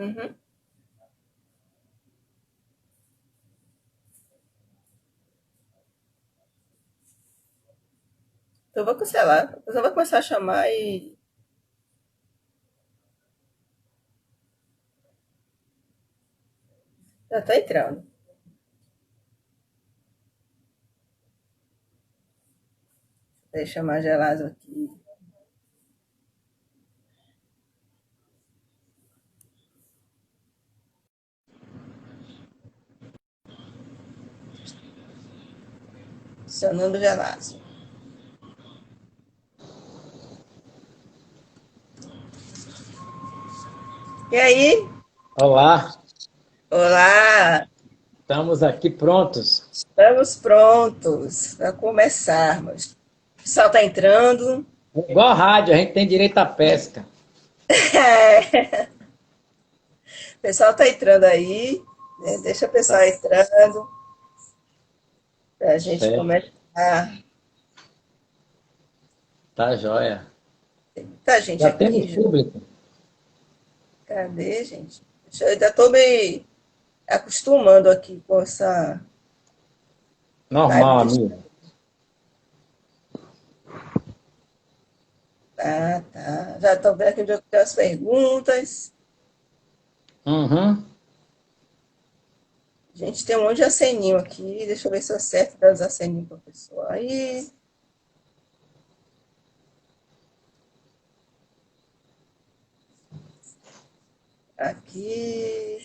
Uhum. Então eu vou cancelar. Depois eu vou começar a chamar e já tá entrando. Deixa eu chamar Gelazo aqui. Adicionando Gelazo. E aí? Olá, Olá! estamos aqui prontos. Estamos prontos para começarmos. O pessoal tá entrando. Igual a rádio, a gente tem direito à pesca. É, o pessoal tá entrando aí, né? Deixa o pessoal Tá entrando para a gente certo, começar. tá joia. Tá, gente, Já temos aqui já. público. Cadê, gente? Eu ainda estou me acostumando aqui com essa live Normal, de. amigo. Tá, tá. Já estou vendo aqui onde eu tenho as perguntas. Uhum. Gente, tem um monte de aceninho aqui. Deixa eu ver se eu acerto das aceninhos para o pessoal aí. Aqui.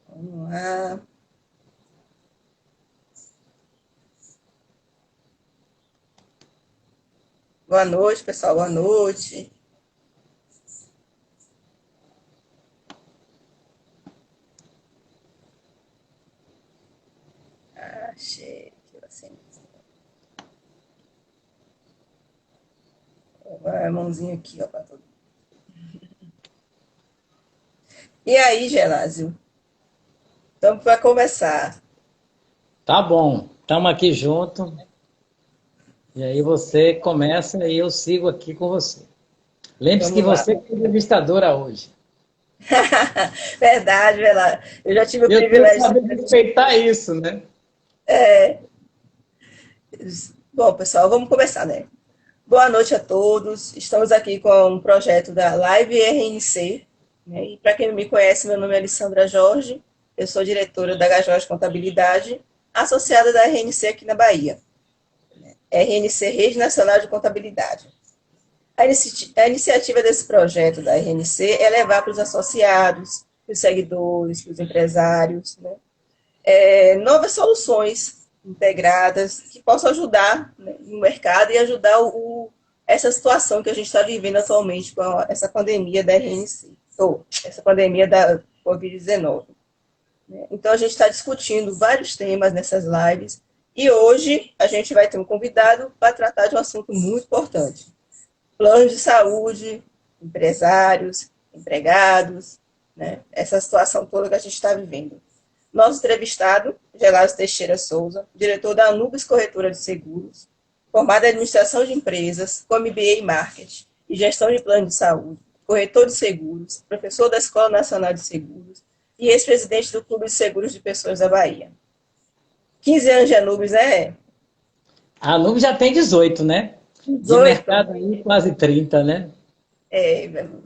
Vamos lá. Boa noite, pessoal. Boa noite. Achei aqui o aceninho. A mãozinha aqui, ó, para todo mundo. E aí, Gelásio? Então, para começar. Tá bom, estamos aqui junto. E aí você começa e eu sigo aqui com você. Lembre-se que Vamos lá. você é entrevistadora hoje. Verdade, Gelásio. Eu já tive o Eu tenho que privilégio saber de. respeitar isso, né? Bom, pessoal, vamos começar, né? Boa noite a todos. Estamos aqui com um projeto da Live RNC. Né? E para quem não me conhece, meu nome é Alessandra Jorge. Eu sou diretora da H. Contabilidade, associada da RNC aqui na Bahia. RNC, Rede Nacional de Contabilidade. A iniciativa desse projeto da RNC é levar para os associados, para os seguidores, para os empresários, né, novas soluções integradas que possam ajudar, né, no mercado e ajudar essa situação que a gente está vivendo atualmente com essa pandemia da RNC, ou essa pandemia da Covid-19. Né. Então, a gente está discutindo vários temas nessas lives e hoje a gente vai ter um convidado para tratar de um assunto muito importante: planos de saúde, empresários, empregados, né? Essa situação toda que a gente está vivendo. Nosso entrevistado, Gelásio Teixeira Souza, diretor da Anubis Corretora de Seguros, formado em administração de empresas, com MBA em marketing e gestão de plano de saúde, corretor de seguros, professor da Escola Nacional de Seguros e ex-presidente do Clube de Seguros de Pessoas da Bahia. 15 anos de Anubis, né? A Nube já tem 18, né? De 18. mercado aí quase 30, né?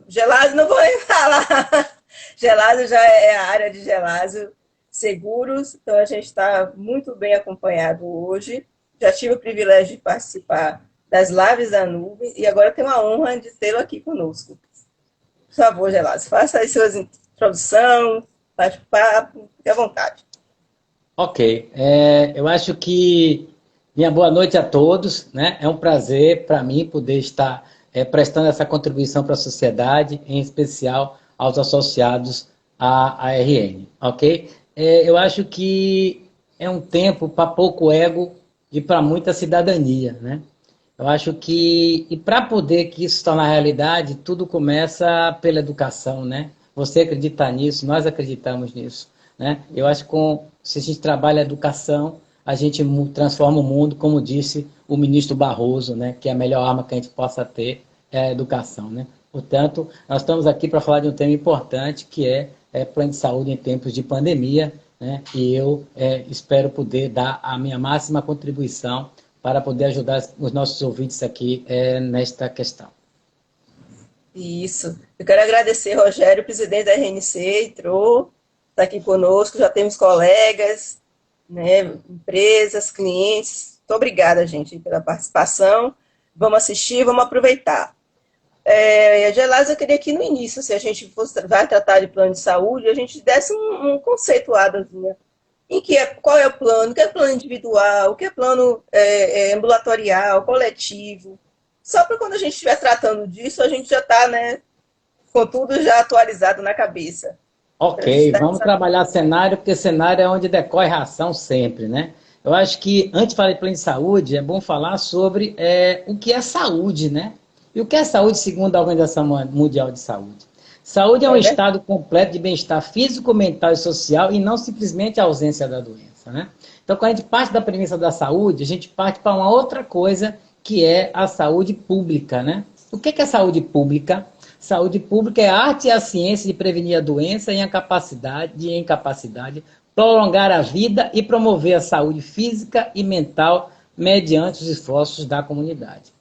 Gelásio, não vou nem falar. Gelásio já é a área de Gelásio Seguros, então a gente está muito bem acompanhado hoje. Já tive o privilégio de participar das lives da nuvem e agora tenho a honra de tê-lo aqui conosco. Por favor, Gelásio, faça aí suas introdução, bate-papo, fique à vontade. Ok, eu acho que minha boa noite a todos, né? É um prazer para mim poder estar prestando essa contribuição para a sociedade, em especial aos associados à ARN, ok? Eu acho que é um tempo para pouco ego e para muita cidadania, né? Eu acho que, e para poder que isso se tornar realidade, tudo começa pela educação, né? Você acredita nisso, nós acreditamos nisso, né? Eu acho que se a gente trabalha a educação, a gente transforma o mundo, como disse o ministro Barroso, né, que é a melhor arma que a gente possa ter é a educação, né? Portanto, nós estamos aqui para falar de um tema importante, que é plano de saúde em tempos de pandemia, né? E eu espero poder dar a minha máxima contribuição para poder ajudar os nossos ouvintes aqui nesta questão. Isso. Eu quero agradecer, Rogério, presidente da RNC, entrou, está aqui conosco, já temos colegas, né, empresas, clientes. Muito obrigada, gente, pela participação. Vamos assistir, vamos aproveitar. Gelás, eu queria que no início, se a gente vai tratar de plano de saúde, a gente desse um conceituadozinho. Qual é o plano? O que é plano individual? O que é plano ambulatorial, coletivo? Só para quando a gente estiver tratando disso, a gente já está, né, com tudo já atualizado na cabeça. Ok, vamos trabalhar cenário, porque cenário é onde decorre a ação sempre, né? Eu acho que, antes de falar de plano de saúde, é bom falar sobre o que é saúde, né? E o que é saúde segundo a Organização Mundial de Saúde? Saúde é um estado completo de bem-estar físico, mental e social e não simplesmente a ausência da doença, né? Então, quando a gente parte da premissa da saúde, a gente parte para uma outra coisa, que é a saúde pública, né? O que é saúde pública? Saúde pública é a arte e a ciência de prevenir a doença e a incapacidade, prolongar a vida e promover a saúde física e mental mediante os esforços da comunidade.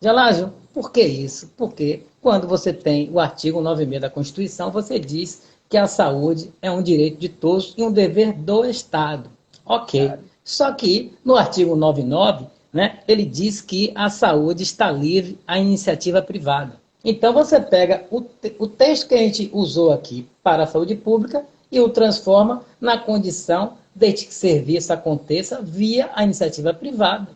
Gelásio, por que isso? Porque quando você tem o artigo 96 da Constituição, você diz que a saúde é um direito de todos e um dever do Estado. Ok. Só que no artigo 99, né, ele diz que a saúde está livre à iniciativa privada. Então você pega o texto que a gente usou aqui para a saúde pública e o transforma na condição de que o serviço aconteça via a iniciativa privada,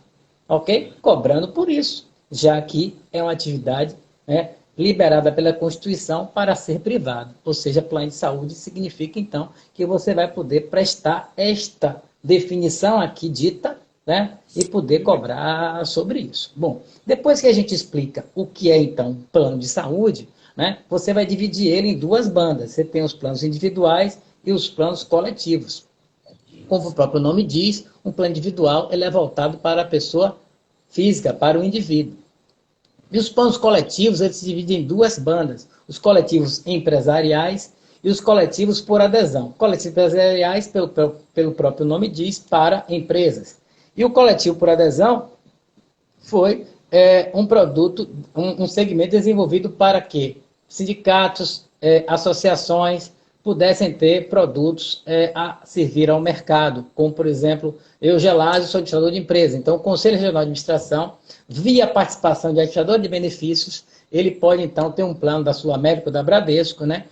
ok? Cobrando por isso, já que é uma atividade, né, liberada pela Constituição para ser privada. Ou seja, plano de saúde significa, então, que você vai poder prestar esta definição aqui dita, né, e poder cobrar sobre isso. Bom, depois que a gente explica o que é, então, plano de saúde, né, você vai dividir ele em duas bandas. Você tem os planos individuais e os planos coletivos. Como o próprio nome diz, um plano individual ele é voltado para a pessoa física, para o indivíduo. E os planos coletivos eles se dividem em duas bandas. Os coletivos empresariais e os coletivos por adesão. Coletivos empresariais, pelo próprio nome diz, para empresas. E o coletivo por adesão foi um produto, um segmento desenvolvido para que sindicatos, associações pudessem ter produtos a servir ao mercado, como, por exemplo, eu, Gelásio, sou administrador de empresa. Então, o Conselho Regional de Administração, via participação de administrador de benefícios, ele pode, então, ter um plano da Sul América ou da Bradesco, né?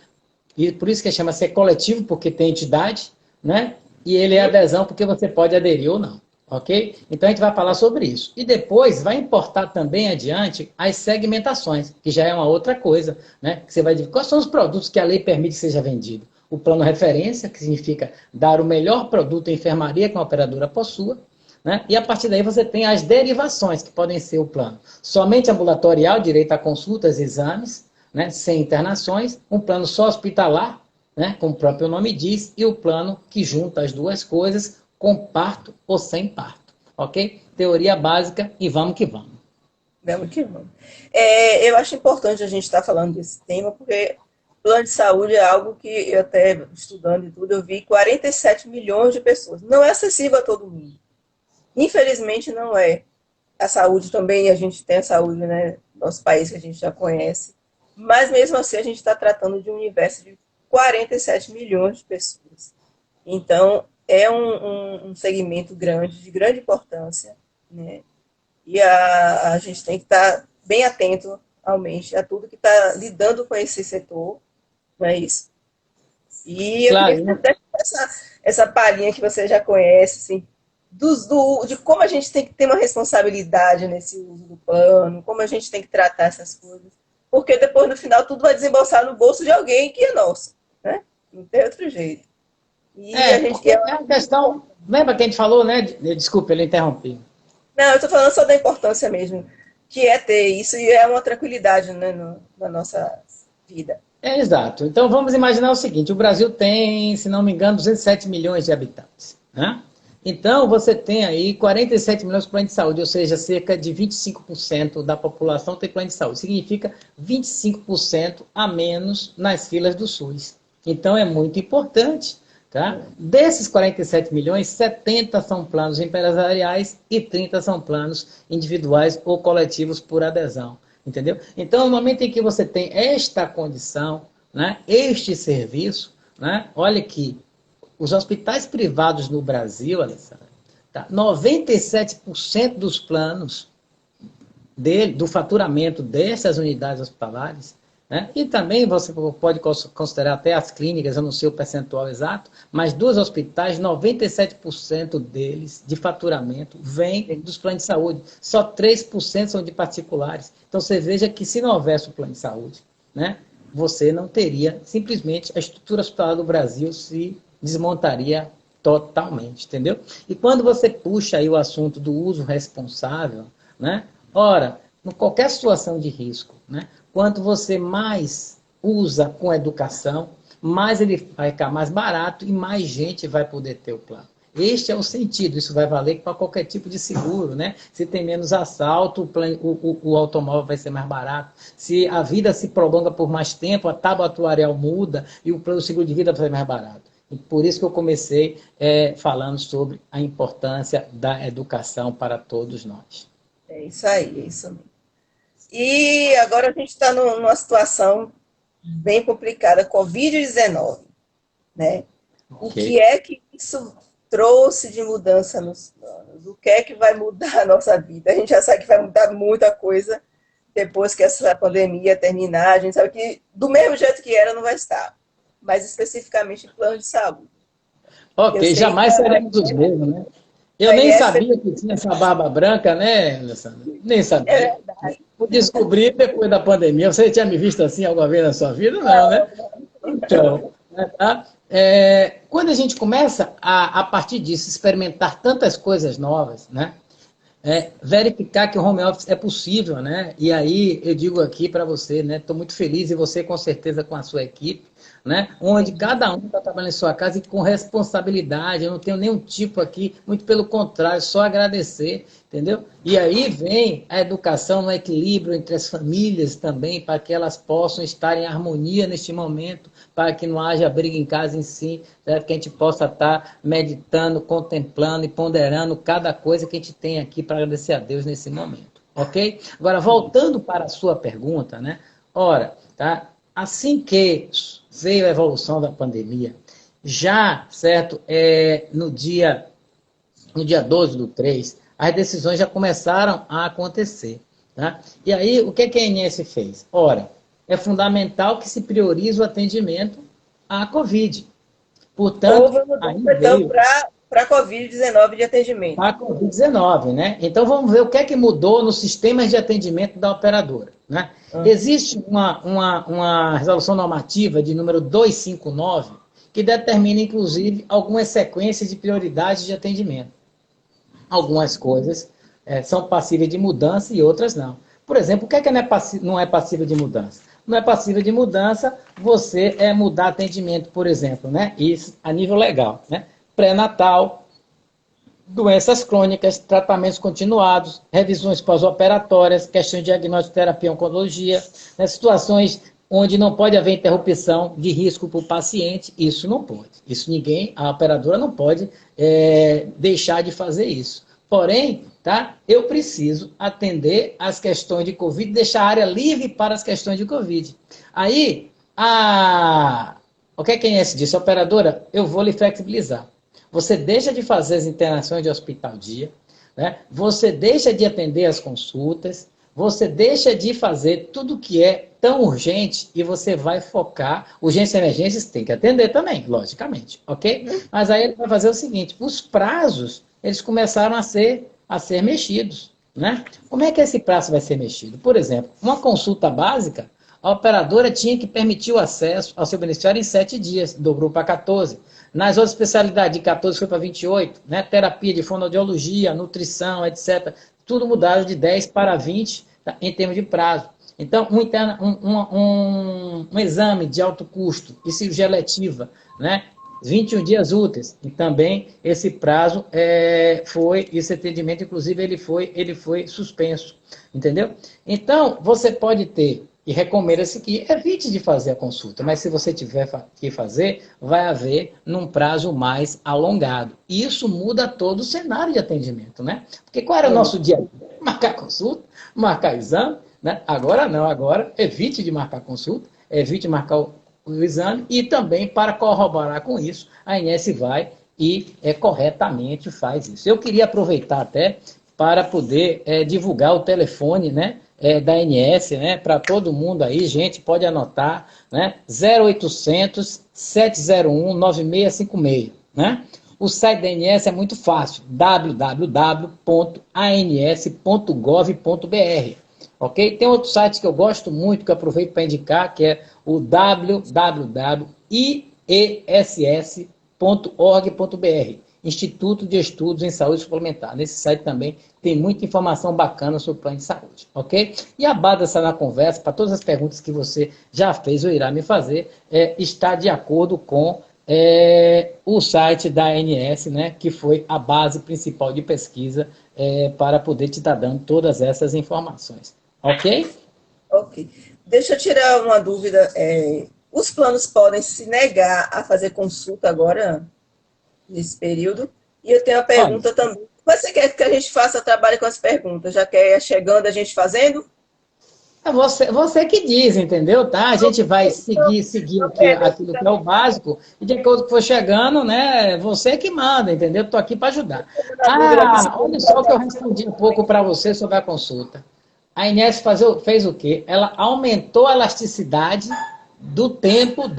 E por isso que chama-se coletivo, porque tem entidade, né? E ele é adesão, porque você pode aderir ou não. Ok? Então a gente vai falar sobre isso. E depois vai importar também adiante as segmentações, que já é uma outra coisa, né? Que você vai dizer quais são os produtos que a lei permite que seja vendido. O plano referência, que significa dar o melhor produto em enfermaria que uma operadora possua, né? E a partir daí você tem as derivações, que podem ser o plano somente ambulatorial, direito a consultas e exames, né? Sem internações, um plano só hospitalar, né? Como o próprio nome diz, e o plano que junta as duas coisas, com parto ou sem parto, ok? Teoria básica e vamos que vamos. Vamos que vamos. Eu acho importante a gente estar falando desse tema, porque plano de saúde é algo que eu até estudando e tudo, eu vi 47 milhões de pessoas. Não é acessível a todo mundo. Infelizmente não é. A saúde também, a gente tem a saúde, né? Nosso país que a gente já conhece. Mas mesmo assim a gente está tratando de um universo de 47 milhões de pessoas. Então, é um segmento grande, de grande importância, né? E a gente tem que estar bem atento, realmente, a tudo que está lidando com esse setor, não é isso? E eu queria até essa palhinha que você já conhece, assim, de como a gente tem que ter uma responsabilidade nesse uso do plano, como a gente tem que tratar essas coisas, porque depois, no final, tudo vai desembolsar no bolso de alguém que é nosso, né? Não tem outro jeito. E a gente é uma questão. Lembra que a gente falou, né? Desculpa, eu interrompi. Não, eu estou falando só da importância mesmo, que é ter isso e é uma tranquilidade, né, na nossa vida. Exato. Então vamos imaginar o seguinte: o Brasil tem, se não me engano, 207 milhões de habitantes, né? Então, você tem aí 47 milhões de plano de saúde, ou seja, cerca de 25% da população tem plano de saúde. Significa 25% a menos nas filas do SUS. Então, é muito importante. Tá? Desses 47 milhões, 70 são planos empresariais e 30 são planos individuais ou coletivos por adesão. Entendeu? Então, no momento em que você tem esta condição, né, este serviço, né, olha que os hospitais privados no Brasil, Alessandra, tá, 97% dos planos do faturamento dessas unidades hospitalares, né, e também você pode considerar até as clínicas, eu não sei o percentual exato, mas dos hospitais, 97% deles de faturamento vem dos planos de saúde. Só 3% são de particulares. Então você veja que se não houvesse o plano de saúde, né, você não teria, simplesmente, a estrutura hospitalar do Brasil se desmontaria totalmente, entendeu? E quando você puxa aí o assunto do uso responsável, né? Ora, em qualquer situação de risco, né? Quanto você mais usa com educação, mais ele vai ficar mais barato e mais gente vai poder ter o plano. Este é o sentido, isso vai valer para qualquer tipo de seguro, né? Se tem menos assalto, o automóvel vai ser mais barato. Se a vida se prolonga por mais tempo, a tábua atuarial muda e o seguro de vida vai ser mais barato. E por isso que eu comecei falando sobre a importância da educação para todos nós. É isso aí, é isso mesmo. E agora a gente está numa situação bem complicada, Covid-19, né? O que Ok? é que isso trouxe de mudança nos planos? O que é que vai mudar a nossa vida? A gente já sabe que vai mudar muita coisa depois que essa pandemia terminar. A gente sabe que do mesmo jeito que era não vai estar, mas especificamente em plano de saúde. Eu Ok, sei que jamais seremos os mesmos, né? Eu a nem INSS sabia que tinha essa barba branca, né, Alessandra? Nem é sabia. verdade. Eu descobri depois da pandemia. Você tinha me visto assim alguma vez na sua vida? Não, né? Então, né, tá? Quando a gente começa a partir disso, experimentar tantas coisas novas, né? Verificar que o home office é possível, né? E aí eu digo aqui para você, né? Estou muito feliz e você com certeza com a sua equipe, né? Onde cada um está trabalhando em sua casa e com responsabilidade. Eu não tenho nenhum tipo aqui, muito pelo contrário, só agradecer, entendeu? E aí vem a educação no equilíbrio entre as famílias também, para que elas possam estar em harmonia neste momento, para que não haja briga em casa em si, certo? Que a gente possa estar meditando, contemplando e ponderando cada coisa que a gente tem aqui para agradecer a Deus nesse momento, ok? Agora, voltando para a sua pergunta, né? Ora, tá? Assim que veio a evolução da pandemia, já, certo, no dia 12/3, as decisões já começaram a acontecer. Tá? E aí, o que a ANS fez? Ora, é fundamental que se priorize o atendimento à Covid. Portanto, Houve uma aí mudança, então, veio para a Covid-19 de atendimento. a Covid-19, né? Então vamos ver o que é que mudou nos sistemas de atendimento da operadora. Né? Existe uma resolução normativa de número 259 que determina, inclusive, algumas sequências de prioridade de atendimento. Algumas coisas são passíveis de mudança e outras não. Por exemplo, o que é que não é passível de mudança? Não é passível de mudança você mudar atendimento, por exemplo, né? Isso a nível legal. Né? Pré-natal, doenças crônicas, tratamentos continuados, revisões pós-operatórias, questões de diagnóstico, terapia e oncologia, né? Situações onde não pode haver interrupção de risco para o paciente, isso não pode. Isso a operadora não pode deixar de fazer isso. Porém, tá, eu preciso atender as questões de Covid, deixar a área livre para as questões de Covid. Aí, o que é que a ANS disse? Operadora, eu vou lhe flexibilizar. Você deixa de fazer as internações de hospital-dia, né? Você deixa de atender as consultas, você deixa de fazer tudo que é tão urgente e você vai focar. Urgência e emergências tem que atender também, logicamente, ok? Mas aí ele vai fazer o seguinte: os prazos eles começaram a ser mexidos. Né? Como é que esse prazo vai ser mexido? Por exemplo, uma consulta básica, a operadora tinha que permitir o acesso ao seu beneficiário em 7 dias, dobrou para 14. Nas outras especialidades, de 14 foi para 28, né? Terapia de fonoaudiologia, nutrição, etc. Tudo mudaram de 10 para 20 tá? Em termos de prazo. Então, um exame de alto custo e cirurgia letiva, né? 21 dias úteis. E também esse prazo esse atendimento, inclusive, ele foi suspenso. Entendeu? Então, você pode ter, e recomenda-se que evite de fazer a consulta, mas se você tiver que fazer, vai haver num prazo mais alongado. E isso muda todo o cenário de atendimento, né? Porque qual era o nosso dia a dia? Marcar consulta, marcar exame, né? Agora não, agora evite de marcar consulta, evite marcar o exame e também, para corroborar com isso, a ANS vai e corretamente faz isso. Eu queria aproveitar até para poder divulgar o telefone, né, da ANS, né, para todo mundo aí, gente, pode anotar, né, 0800 701 9656, né? O site da ANS é muito fácil, www.ans.gov.br, ok? Tem outro site que eu gosto muito, que eu aproveito para indicar, que é o www.iess.org.br, Instituto de Estudos em Saúde Suplementar. Nesse site também tem muita informação bacana sobre o plano de saúde, ok? E a base dessa na conversa, para todas as perguntas que você já fez ou irá me fazer, está de acordo com o site da ANS, né, que foi a base principal de pesquisa para poder te estar dando todas essas informações, ok? Ok. Deixa eu tirar uma dúvida. Os planos podem se negar a fazer consulta agora, nesse período? E eu tenho uma Olha, pergunta também. Você quer que a gente faça trabalho com as perguntas? Já quer chegando a gente fazendo? é você que diz, entendeu? Tá? A gente vai seguir aquilo que é o básico, e de acordo com que for chegando, né? Você que manda, entendeu? Estou aqui para ajudar. Na dúvida aqui se Ah, olha só o que eu respondi um pouco para você sobre a consulta. A Inés fez o quê? Ela aumentou a elasticidade do tempo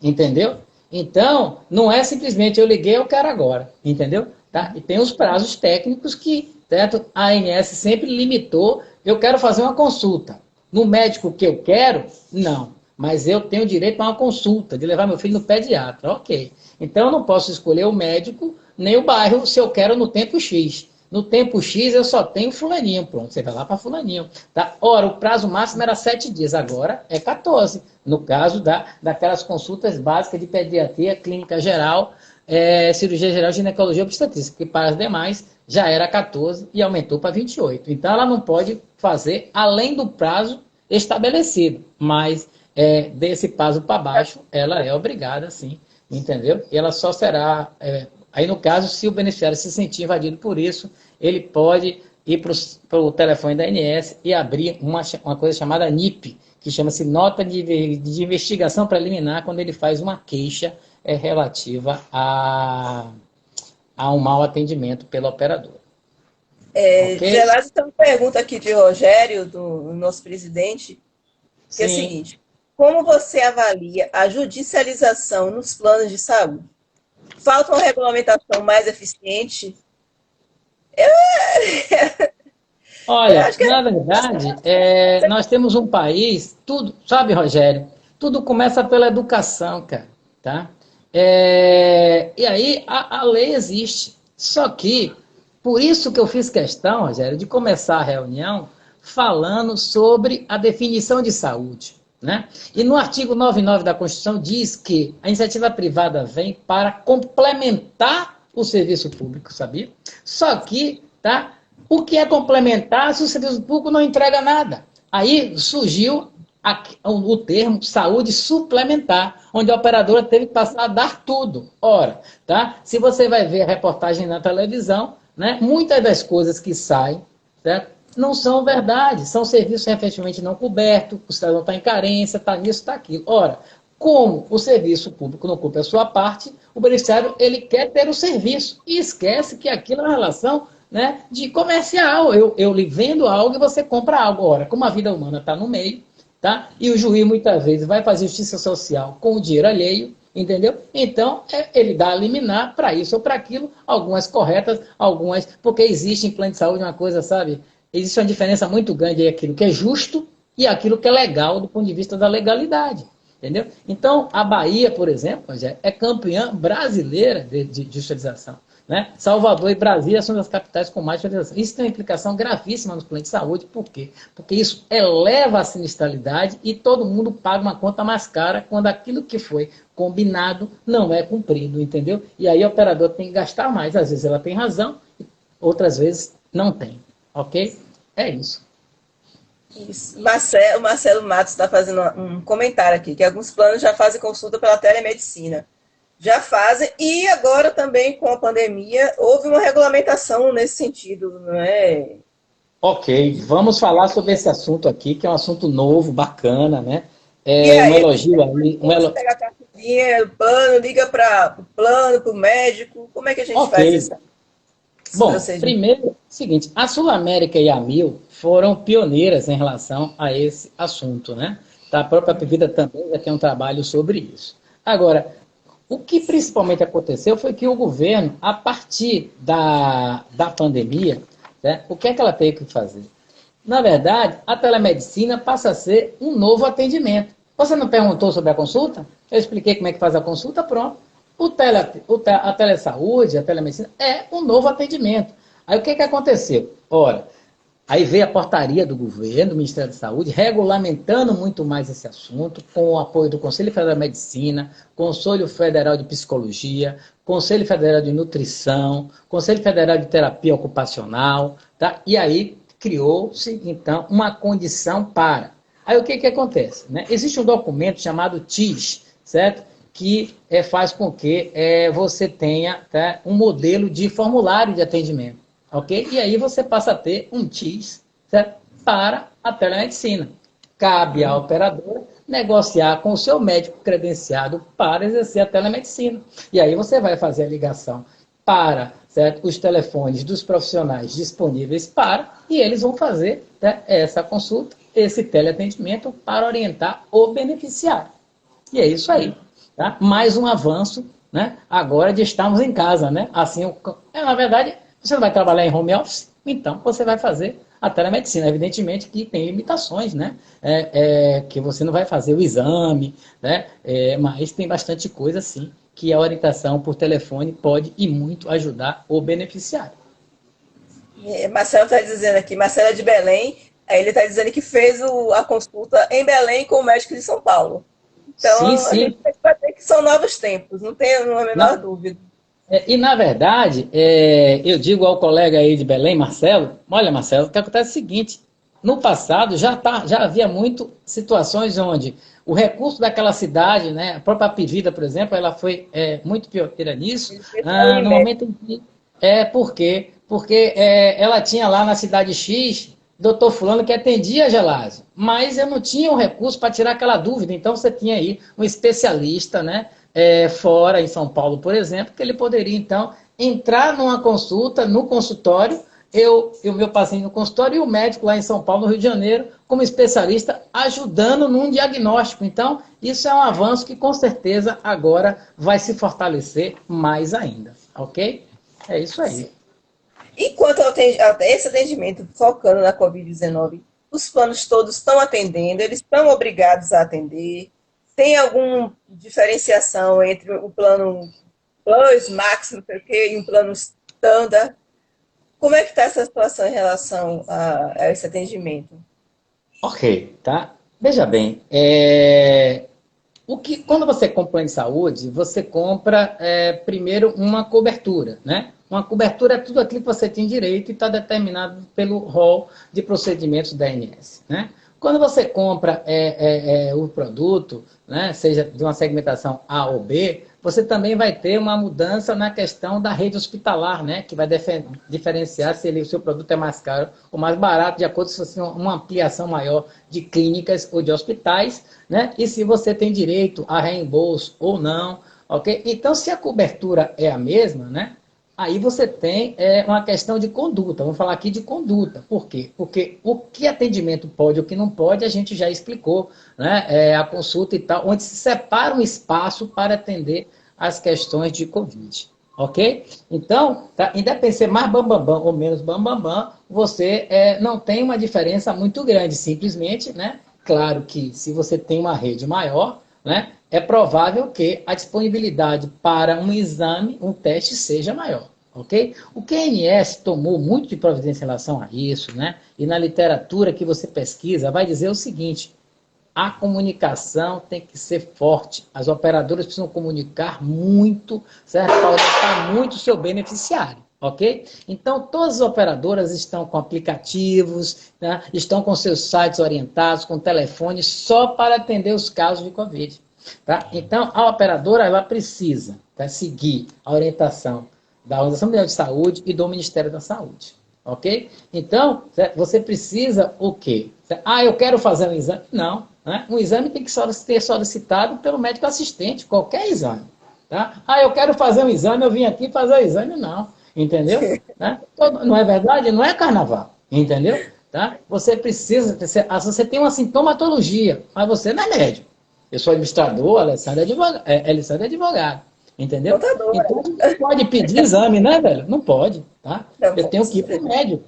entendeu? Então, não é simplesmente eu liguei, eu quero agora, entendeu? Tá? E tem os prazos técnicos que, certo? A ANS sempre limitou, eu quero fazer uma consulta. No médico que eu quero, não. Mas eu tenho direito a uma consulta, de levar meu filho no pediatra, ok. Então, eu não posso escolher o médico, nem o bairro, se eu quero no tempo X. No tempo X eu só tenho fulaninho, pronto, você vai lá para fulaninho. Tá? Ora, o prazo máximo era 7 dias, agora é 14. No caso daquelas consultas básicas de pediatria, clínica geral, cirurgia geral, ginecologia e obstetrícia, que para as demais já era 14 e aumentou para 28. Então ela não pode fazer além do prazo estabelecido, mas desse prazo para baixo ela é obrigada, sim, entendeu? E ela só será... aí, no caso, se o beneficiário se sentir invadido por isso, ele pode ir para o telefone da ANS e abrir uma coisa chamada NIP, que chama-se Nota de Investigação Preliminar, quando ele faz uma queixa relativa a um mau atendimento pela operadora. Ok? Gelásio tem uma pergunta aqui de Rogério, do nosso presidente, que é o Sim. seguinte: como você avalia a judicialização nos planos de saúde? Falta uma regulamentação mais eficiente? Eu Olha, acho que na verdade, nós temos um país, tudo, sabe, Rogério? Tudo começa pela educação, cara, tá? E aí a lei existe. Só que, por isso que eu fiz questão, Rogério, de começar a reunião falando sobre a definição de saúde, né? E no artigo 99 da Constituição diz que a iniciativa privada vem para complementar o serviço público, sabia? Só que, tá? O que é complementar se o serviço público não entrega nada? Aí surgiu o termo saúde suplementar, onde a operadora teve que passar a dar tudo. Ora, tá? Se você vai ver a reportagem na televisão, né, muitas das coisas que saem, certo? Não são verdade, são serviços efetivamente não cobertos, o cidadão está em carência, está nisso, está aquilo. Ora, como o serviço público não cumpre a sua parte, o beneficiário ele quer ter o serviço e esquece que aquilo é uma relação, né, de comercial. Eu lhe vendo algo e você compra algo. Ora, como a vida humana está no meio, tá? E o juiz muitas vezes vai fazer justiça social com o dinheiro alheio, entendeu? Então, ele dá a liminar para isso ou para aquilo, algumas corretas, algumas... Porque existe em plano de saúde uma coisa, sabe? Existe uma diferença muito grande entre aquilo que é justo e aquilo que é legal do ponto de vista da legalidade. Entendeu? Então, a Bahia, por exemplo, é campeã brasileira de judicialização. né? Salvador e Brasília são as capitais com mais utilização. Isso tem uma implicação gravíssima nos planos de saúde. Por quê? Porque isso eleva a sinistralidade e todo mundo paga uma conta mais cara quando aquilo que foi combinado não é cumprido, entendeu? E aí o operador tem que gastar mais. Às vezes ela tem razão, outras vezes não tem. Ok? É isso. Isso. O Marcelo Matos está fazendo um comentário aqui, que alguns planos já fazem consulta pela telemedicina. Já fazem, e agora também com a pandemia, houve uma regulamentação nesse sentido, não é? Ok, vamos falar sobre esse assunto aqui, que é um assunto novo, bacana, né? E Um aí, elogio aí. você pega a carteirinha, o plano, liga para o plano, para o médico, como é que a gente Ok. faz esse Bom, procedimento? primeiro, seguinte, a Sul América e a Mil foram pioneiras em relação a esse assunto, né? A própria Pevida também já tem um trabalho sobre isso. Agora, o que principalmente aconteceu foi que o governo, a partir da pandemia, né, o que é que ela teve que fazer? Na verdade, a telemedicina passa a ser um novo atendimento. Você não perguntou sobre a consulta? Eu expliquei como é que faz a consulta, pronto. A telesaúde, a telemedicina é um novo atendimento. Aí o que, que aconteceu? Ora, aí veio a portaria do governo, do Ministério da Saúde, regulamentando muito mais esse assunto, com o apoio do Conselho Federal de Medicina, Conselho Federal de Psicologia, Conselho Federal de Nutrição, Conselho Federal de Terapia Ocupacional, tá? E aí criou-se, então, uma condição para. Aí o que, que acontece? Né? Existe um documento chamado TIS, certo? Que faz com que você tenha, tá, um modelo de formulário de atendimento. Ok? E aí você passa a ter um TIS, certo? Para a telemedicina. Cabe à operadora negociar com o seu médico credenciado para exercer a telemedicina. E aí você vai fazer a ligação para, certo, os telefones dos profissionais disponíveis para, e eles vão fazer, né, essa consulta, esse teleatendimento para orientar o beneficiário. E é isso aí. Tá? Mais um avanço, né, agora de estarmos em casa. Né? Assim, na verdade, você não vai trabalhar em home office, então você vai fazer a telemedicina. Evidentemente que tem limitações, né? Que você não vai fazer o exame, né? Mas tem bastante coisa, sim, que a orientação por telefone pode e muito ajudar o beneficiário. Marcelo está dizendo aqui, Marcelo é de Belém, aí ele está dizendo que fez a consulta em Belém com o médico de São Paulo. Sim, Então, a gente sim. vai ter que são novos tempos, não tenho a menor Na, dúvida. e, na verdade, eu digo ao colega aí de Belém, Marcelo, olha, Marcelo, o que acontece é o seguinte, no passado já havia muito situações onde o recurso daquela cidade, né, a própria Pivida, por exemplo, ela foi muito pioneira nisso, Ele fez a no Unimed. momento em que... por quê? Porque ela tinha lá na cidade X, doutor fulano que atendia a Gelásio, mas eu não tinha o recurso para tirar aquela dúvida, então você tinha aí um especialista, né, fora em São Paulo, por exemplo, que ele poderia, então, entrar numa consulta, no consultório, eu e o meu paciente no consultório, e o médico lá em São Paulo, no Rio de Janeiro, como especialista, ajudando num diagnóstico. Então, isso é um avanço que, com certeza, agora vai se fortalecer mais ainda. Ok? É isso aí. E quanto a esse atendimento focando na Covid-19, os planos todos estão atendendo, eles estão obrigados a atender? Tem alguma diferenciação entre o plano Plus, Max, não sei o quê, e um plano Standard? Como é que está essa situação em relação a esse atendimento? Ok, tá? Veja bem, quando você compra plano de saúde, você compra primeiro uma cobertura, né? Uma cobertura é tudo aquilo que você tem direito e está determinado pelo rol de procedimentos da ANS, né? Quando você compra o produto, né, seja de uma segmentação A ou B, você também vai ter uma mudança na questão da rede hospitalar, né, que vai diferenciar se o seu produto é mais caro ou mais barato, de acordo com se você tem uma ampliação maior de clínicas ou de hospitais, né, e se você tem direito a reembolso ou não, ok? Então, se a cobertura é a mesma, né, aí você tem uma questão de conduta. Vamos falar aqui de conduta. Por quê? Porque o que atendimento pode e o que não pode, a gente já explicou, né? A consulta e tal, onde se separa um espaço para atender as questões de Covid. Ok? Então, tá, independente de ser mais bambambam ou menos bambambam, você não tem uma diferença muito grande. Simplesmente, né? Claro que se você tem uma rede maior, né, é provável que a disponibilidade para um exame, um teste, seja maior. ok? O QNS tomou muito de providência em relação a isso, né? E na literatura que você pesquisa vai dizer o seguinte: a comunicação tem que ser forte. As operadoras precisam comunicar muito, certo? Para orientar muito o seu beneficiário, ok? Então, todas as operadoras estão com aplicativos, né? Estão com seus sites orientados, com telefones, só para atender os casos de Covid. Tá? Então, a operadora ela precisa, tá, seguir a orientação da Organização Mundial de Saúde e do Ministério da Saúde. Ok? Então, você precisa o quê? Ah, eu quero fazer um exame. Não. Né? Um exame tem que ser solicitado pelo médico assistente, qualquer exame. Tá? Ah, eu quero fazer um exame, eu vim aqui fazer o exame. Não. Entendeu? Né? Não é verdade? Não é carnaval. Entendeu? Tá? Você precisa, você tem uma sintomatologia, mas você não é médico. Eu sou administrador, Alessandra é advogado. Entendeu? Contadora. Então, não pode pedir exame, né, velho? Não pode, tá? Não, Eu tenho que ir para o médico.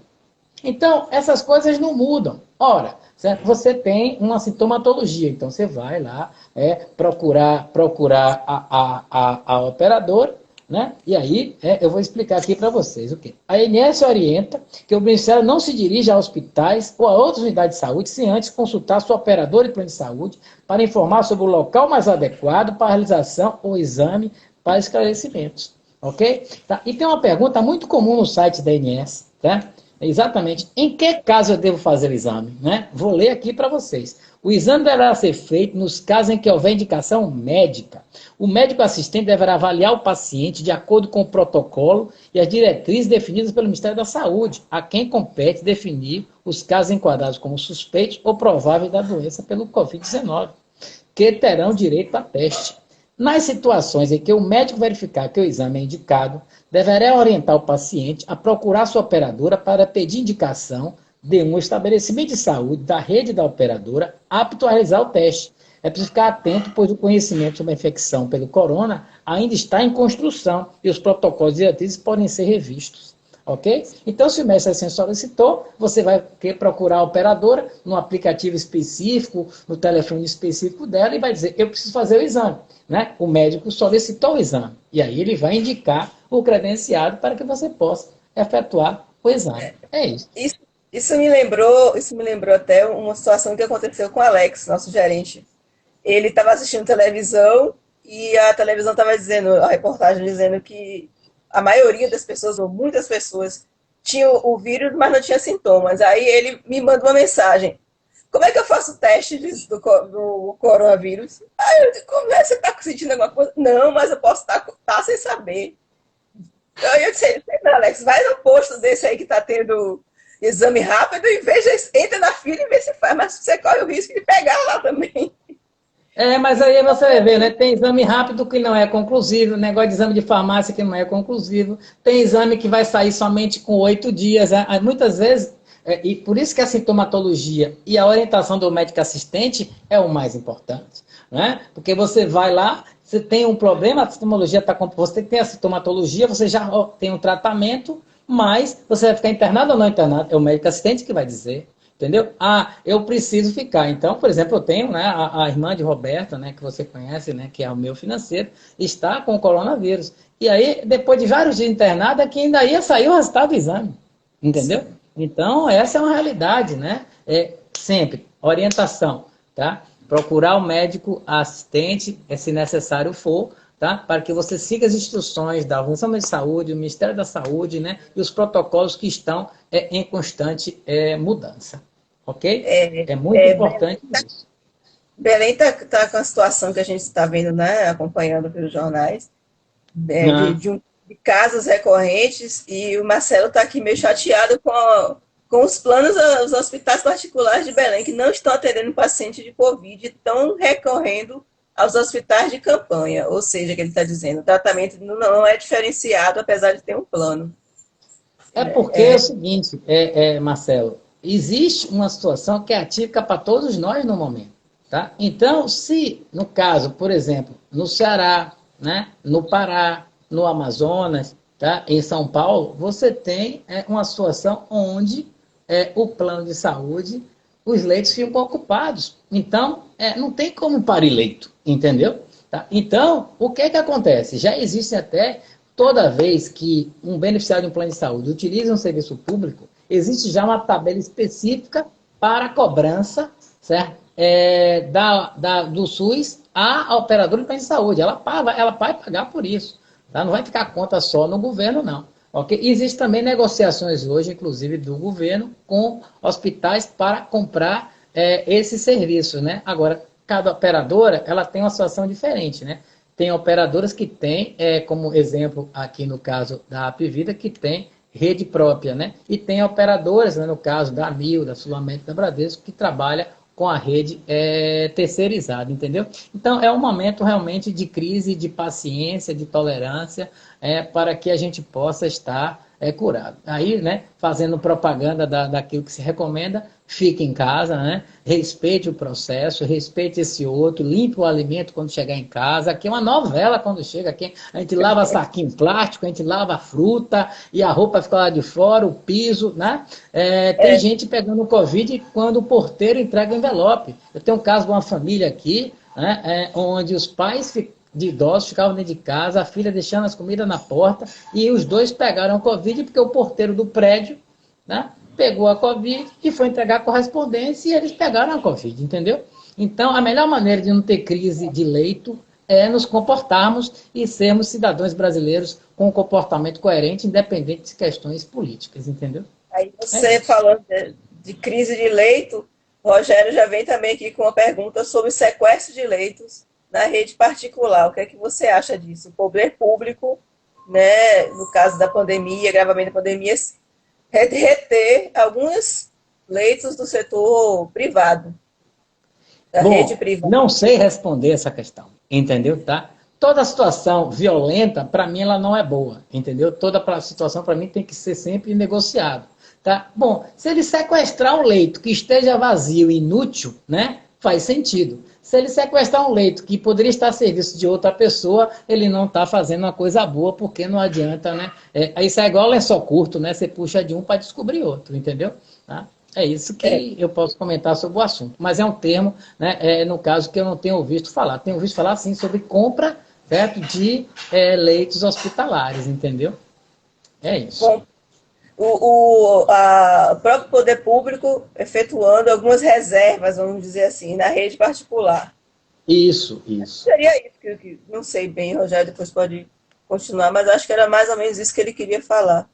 Então, essas coisas não mudam. Ora, certo? Você tem uma sintomatologia, então você vai lá procurar a operadora, né? E aí eu vou explicar aqui para vocês o quê? A ANS orienta que o beneficiário não se dirija a hospitais ou a outras unidades de saúde sem antes consultar sua operadora de plano de saúde para informar sobre o local mais adequado para a realização ou exame para esclarecimentos. Ok? Tá? E tem uma pergunta muito comum no site da ANS, tá? Exatamente. Em que caso eu devo fazer o exame? Né? Vou ler aqui para vocês. O exame deverá ser feito nos casos em que houver indicação médica. O médico assistente deverá avaliar o paciente de acordo com o protocolo e as diretrizes definidas pelo Ministério da Saúde, a quem compete definir os casos enquadrados como suspeitos ou prováveis da doença pelo Covid-19, que terão direito a teste. Nas situações em que o médico verificar que o exame é indicado, deverá orientar o paciente a procurar sua operadora para pedir indicação de um estabelecimento de saúde da rede da operadora apto a realizar o teste. É preciso ficar atento, pois o conhecimento sobre a infecção pelo corona ainda está em construção e os protocolos e diretrizes podem ser revistos. Ok? Então, se o mestre assim solicitou, você vai procurar a operadora no aplicativo específico, no telefone específico dela e vai dizer, eu preciso fazer o exame. Né? O médico solicitou o exame. E aí ele vai indicar o credenciado para que você possa efetuar o exame. É isso. Isso me lembrou até uma situação que aconteceu com o Alex, nosso gerente. Ele estava assistindo televisão e a televisão estava dizendo, a reportagem dizendo que a maioria das pessoas, ou muitas pessoas, tinham o vírus, mas não tinha sintomas. Aí ele me manda uma mensagem. Como é que eu faço o teste do coronavírus? Aí eu digo, como é? Você está sentindo alguma coisa? Não, mas eu posso estar sem saber. Aí eu disse, Alex, vai no posto desse aí que está tendo exame rápido e veja, entra na fila e vê se faz, mas você corre o risco de pegar lá também. Mas aí você vai ver, né? Tem exame rápido que não é conclusivo, negócio de exame de farmácia que não é conclusivo, tem exame que vai sair somente com 8 dias. Muitas vezes, e por isso que a sintomatologia e a orientação do médico assistente é o mais importante. Né? Porque você vai lá, você tem um problema, a sintomatologia está com. Você tem a sintomatologia, você já tem um tratamento, mas você vai ficar internado ou não internado? É o médico assistente que vai dizer. Entendeu? Ah, eu preciso ficar. Então, por exemplo, eu tenho, né, a irmã de Roberta, né, que você conhece, né, que é o meu financeiro, está com o coronavírus. E aí, depois de vários dias internada, é que ainda ia sair o resultado do exame. Entendeu? Sim. Então, essa é uma realidade, né? Sempre, orientação, tá? Procurar o médico assistente, se necessário for, tá? Para que você siga as instruções da Organização Mundial de Saúde, do Ministério da Saúde, né? E os protocolos que estão em constante mudança. Ok? É muito importante isso. Belém está com a situação que a gente está vendo, né? Acompanhando pelos jornais, de casos recorrentes, e o Marcelo está aqui meio chateado com os planos dos hospitais particulares de Belém, que não estão atendendo pacientes de Covid, estão recorrendo aos hospitais de campanha, ou seja, que ele está dizendo, o tratamento não é diferenciado, apesar de ter um plano. Porque é o seguinte, Marcelo, existe uma situação que é atípica para todos nós no momento. Tá? Então, se, no caso, por exemplo, no Ceará, né, no Pará, no Amazonas, tá, em São Paulo, você tem uma situação onde o plano de saúde, os leitos ficam ocupados. Então, não tem como parar leito, entendeu? Tá? Então, o que acontece? Já existem até Toda vez que um beneficiário de um plano de saúde utiliza um serviço público, existe já uma tabela específica para a cobrança, certo? Do SUS à operadora de plano de saúde. Ela vai pagar por isso. Tá? Não vai ficar a conta só no governo, não. Okay? Existem também negociações hoje, inclusive do governo, com hospitais para comprar esses serviços. Né? Agora, cada operadora ela tem uma situação diferente. Né? Tem operadoras que têm, como exemplo aqui no caso da Apvida, que tem rede própria. Né? E tem operadoras, né, no caso da Amil, da Sul América, da Bradesco, que trabalha com a rede terceirizada, entendeu? Então, é um momento realmente de crise, de paciência, de tolerância, para que a gente possa estar curado. Aí, né, fazendo propaganda daquilo que se recomenda, fique em casa, né, respeite o processo, respeite esse outro, limpe o alimento quando chegar em casa. Aqui é uma novela quando chega aqui. A gente lava saquinho plástico, a gente lava a fruta e a roupa fica lá de fora, o piso, né? Tem gente pegando Covid quando o porteiro entrega o envelope. Eu tenho um caso de uma família aqui, né, onde os pais de idosos ficavam dentro de casa, a filha deixando as comidas na porta, e os dois pegaram Covid porque o porteiro do prédio, né, pegou a Covid e foi entregar a correspondência e eles pegaram a Covid, entendeu? Então, a melhor maneira de não ter crise de leito é nos comportarmos e sermos cidadãos brasileiros com um comportamento coerente, independente de questões políticas, entendeu? Aí você falando de crise de leito, Rogério já vem também aqui com uma pergunta sobre sequestro de leitos na rede particular. O que é que você acha disso? O poder público, né, no caso da pandemia, agravamento da pandemia, reter alguns leitos do setor privado, da rede privada. Não sei responder essa questão, entendeu? Tá? Toda situação violenta, para mim, ela não é boa, entendeu? Toda situação, para mim, tem que ser sempre negociada. Tá? Bom, se ele sequestrar um leito que esteja vazio e inútil, né, faz sentido. Se ele sequestrar um leito que poderia estar a serviço de outra pessoa, ele não está fazendo uma coisa boa, porque não adianta, né? Isso é igual lençol curto, né? Você puxa de um para descobrir outro, entendeu? Tá? É isso que eu posso comentar sobre o assunto. Mas é um termo, né, no caso, que eu não tenho ouvido falar. Tenho ouvido falar, sim, sobre compra, certo, de leitos hospitalares, entendeu? É isso. Bom, o próprio poder público efetuando algumas reservas, vamos dizer assim, na rede particular. Isso. Seria isso que não sei bem, Rogério, depois pode continuar, mas acho que era mais ou menos isso que ele queria falar.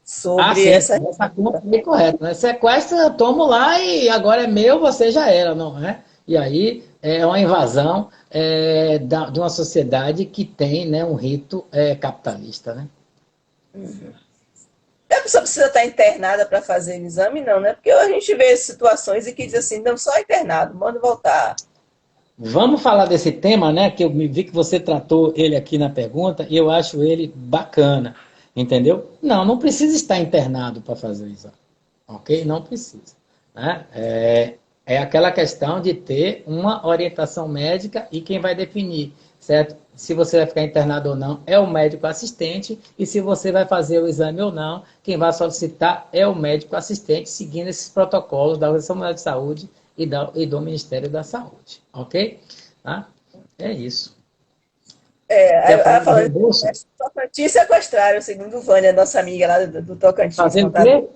Sobre sim, essa conta é correto, né? Sequestra, tomo lá e agora é meu, você já era, não é? E aí é uma invasão de uma sociedade que tem, né, um rito capitalista, né? Uhum. A pessoa precisa estar internada para fazer o exame, não, né? Porque a gente vê situações em que diz assim, não, só internado, manda voltar. Vamos falar desse tema, né? Que eu vi que você tratou ele aqui na pergunta e eu acho ele bacana, entendeu? Não precisa estar internado para fazer o exame, ok? Não precisa. Né? É aquela questão de ter uma orientação médica e quem vai definir, certo? Se você vai ficar internado ou não é o médico assistente e se você vai fazer o exame ou não, quem vai solicitar é o médico assistente, seguindo esses protocolos da Organização Mundial de Saúde e do Ministério da Saúde, ok? Tá? É isso. Falando de Tocantins sequestraram, segundo Vânia, nossa amiga lá do Tocantins. Fazendo o quê?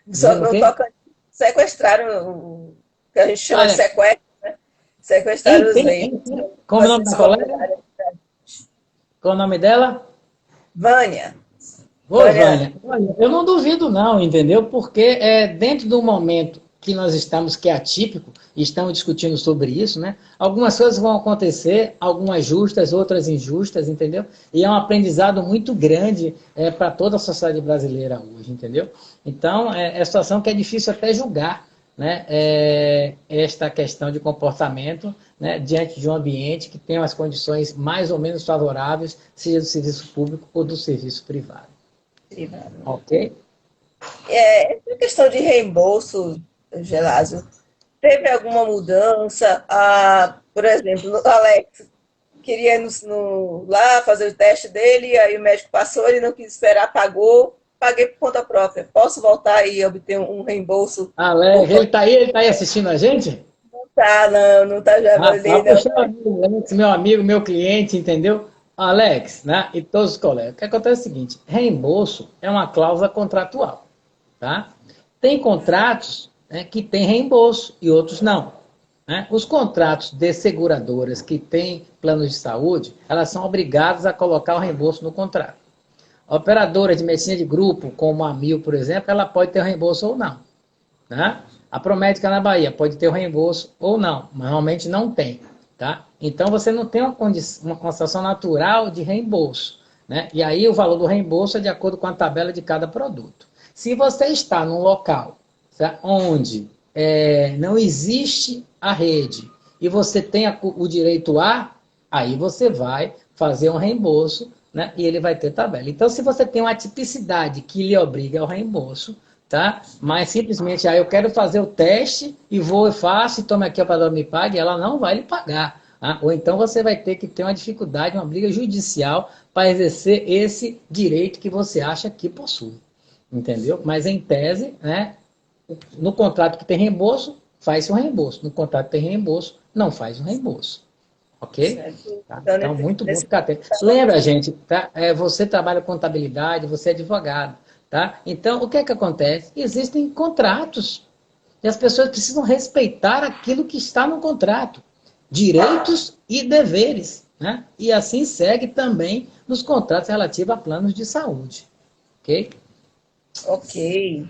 No Tocantins sequestraram o que a gente chama de sequestro, né? Sequestraram os leitos. Como é o nome da colega? Qual é o nome dela? Vânia. Vânia. Olha, eu não duvido não, entendeu? Porque dentro do momento que nós estamos, que é atípico, e estamos discutindo sobre isso, né? Algumas coisas vão acontecer, algumas justas, outras injustas, entendeu? E é um aprendizado muito grande para toda a sociedade brasileira hoje, entendeu? Então, é situação que é difícil até julgar, né? Esta questão de comportamento, né? Diante de um ambiente que tem as condições mais ou menos favoráveis, seja do serviço público ou do serviço privado. Ok? Essa questão de reembolso, Gelásio, teve alguma mudança? Por exemplo, o Alex queria ir lá fazer o teste dele, aí o médico passou, ele não quis esperar, pagou, paguei por conta própria. Posso voltar e obter um reembolso? Alex, ele está aí assistindo a gente? Não está já. Puxa, meu amigo, meu cliente, entendeu? Alex, né, e todos os colegas, o que acontece é o seguinte, reembolso é uma cláusula contratual, tá? Tem contratos, né, que tem reembolso e outros não, né? Os contratos de seguradoras que têm planos de saúde, elas são obrigadas a colocar o reembolso no contrato. A operadora de medicina de grupo, como a Mil, por exemplo, ela pode ter reembolso ou não, né? A Promédica na Bahia pode ter o reembolso ou não, mas normalmente não tem, tá? Então você não tem uma condição natural de reembolso, né? E aí o valor do reembolso é de acordo com a tabela de cada produto. Se você está num local, tá, onde não existe a rede e você tem o direito a, aí você vai fazer um reembolso, né? E ele vai ter tabela. Então, se você tem uma tipicidade que lhe obriga ao reembolso, tá? Mas simplesmente, eu quero fazer o teste e vou e faço, e toma aqui a operadora me pague, ela não vai lhe pagar. Tá? Ou então você vai ter que ter uma dificuldade, uma briga judicial para exercer esse direito que você acha que possui. Entendeu? Mas em tese, né, no contrato que tem reembolso, faz o reembolso. No contrato que tem reembolso, não faz o reembolso. Ok? Certo. Tá? Então, Então, muito bom ficar atento. Lembra, gente, tá? Você trabalha com contabilidade, você é advogado. Tá? Então, o que é que acontece? Existem contratos. E as pessoas precisam respeitar aquilo que está no contrato. Direitos e deveres. Né? E assim segue também nos contratos relativos a planos de saúde. Ok? Ok.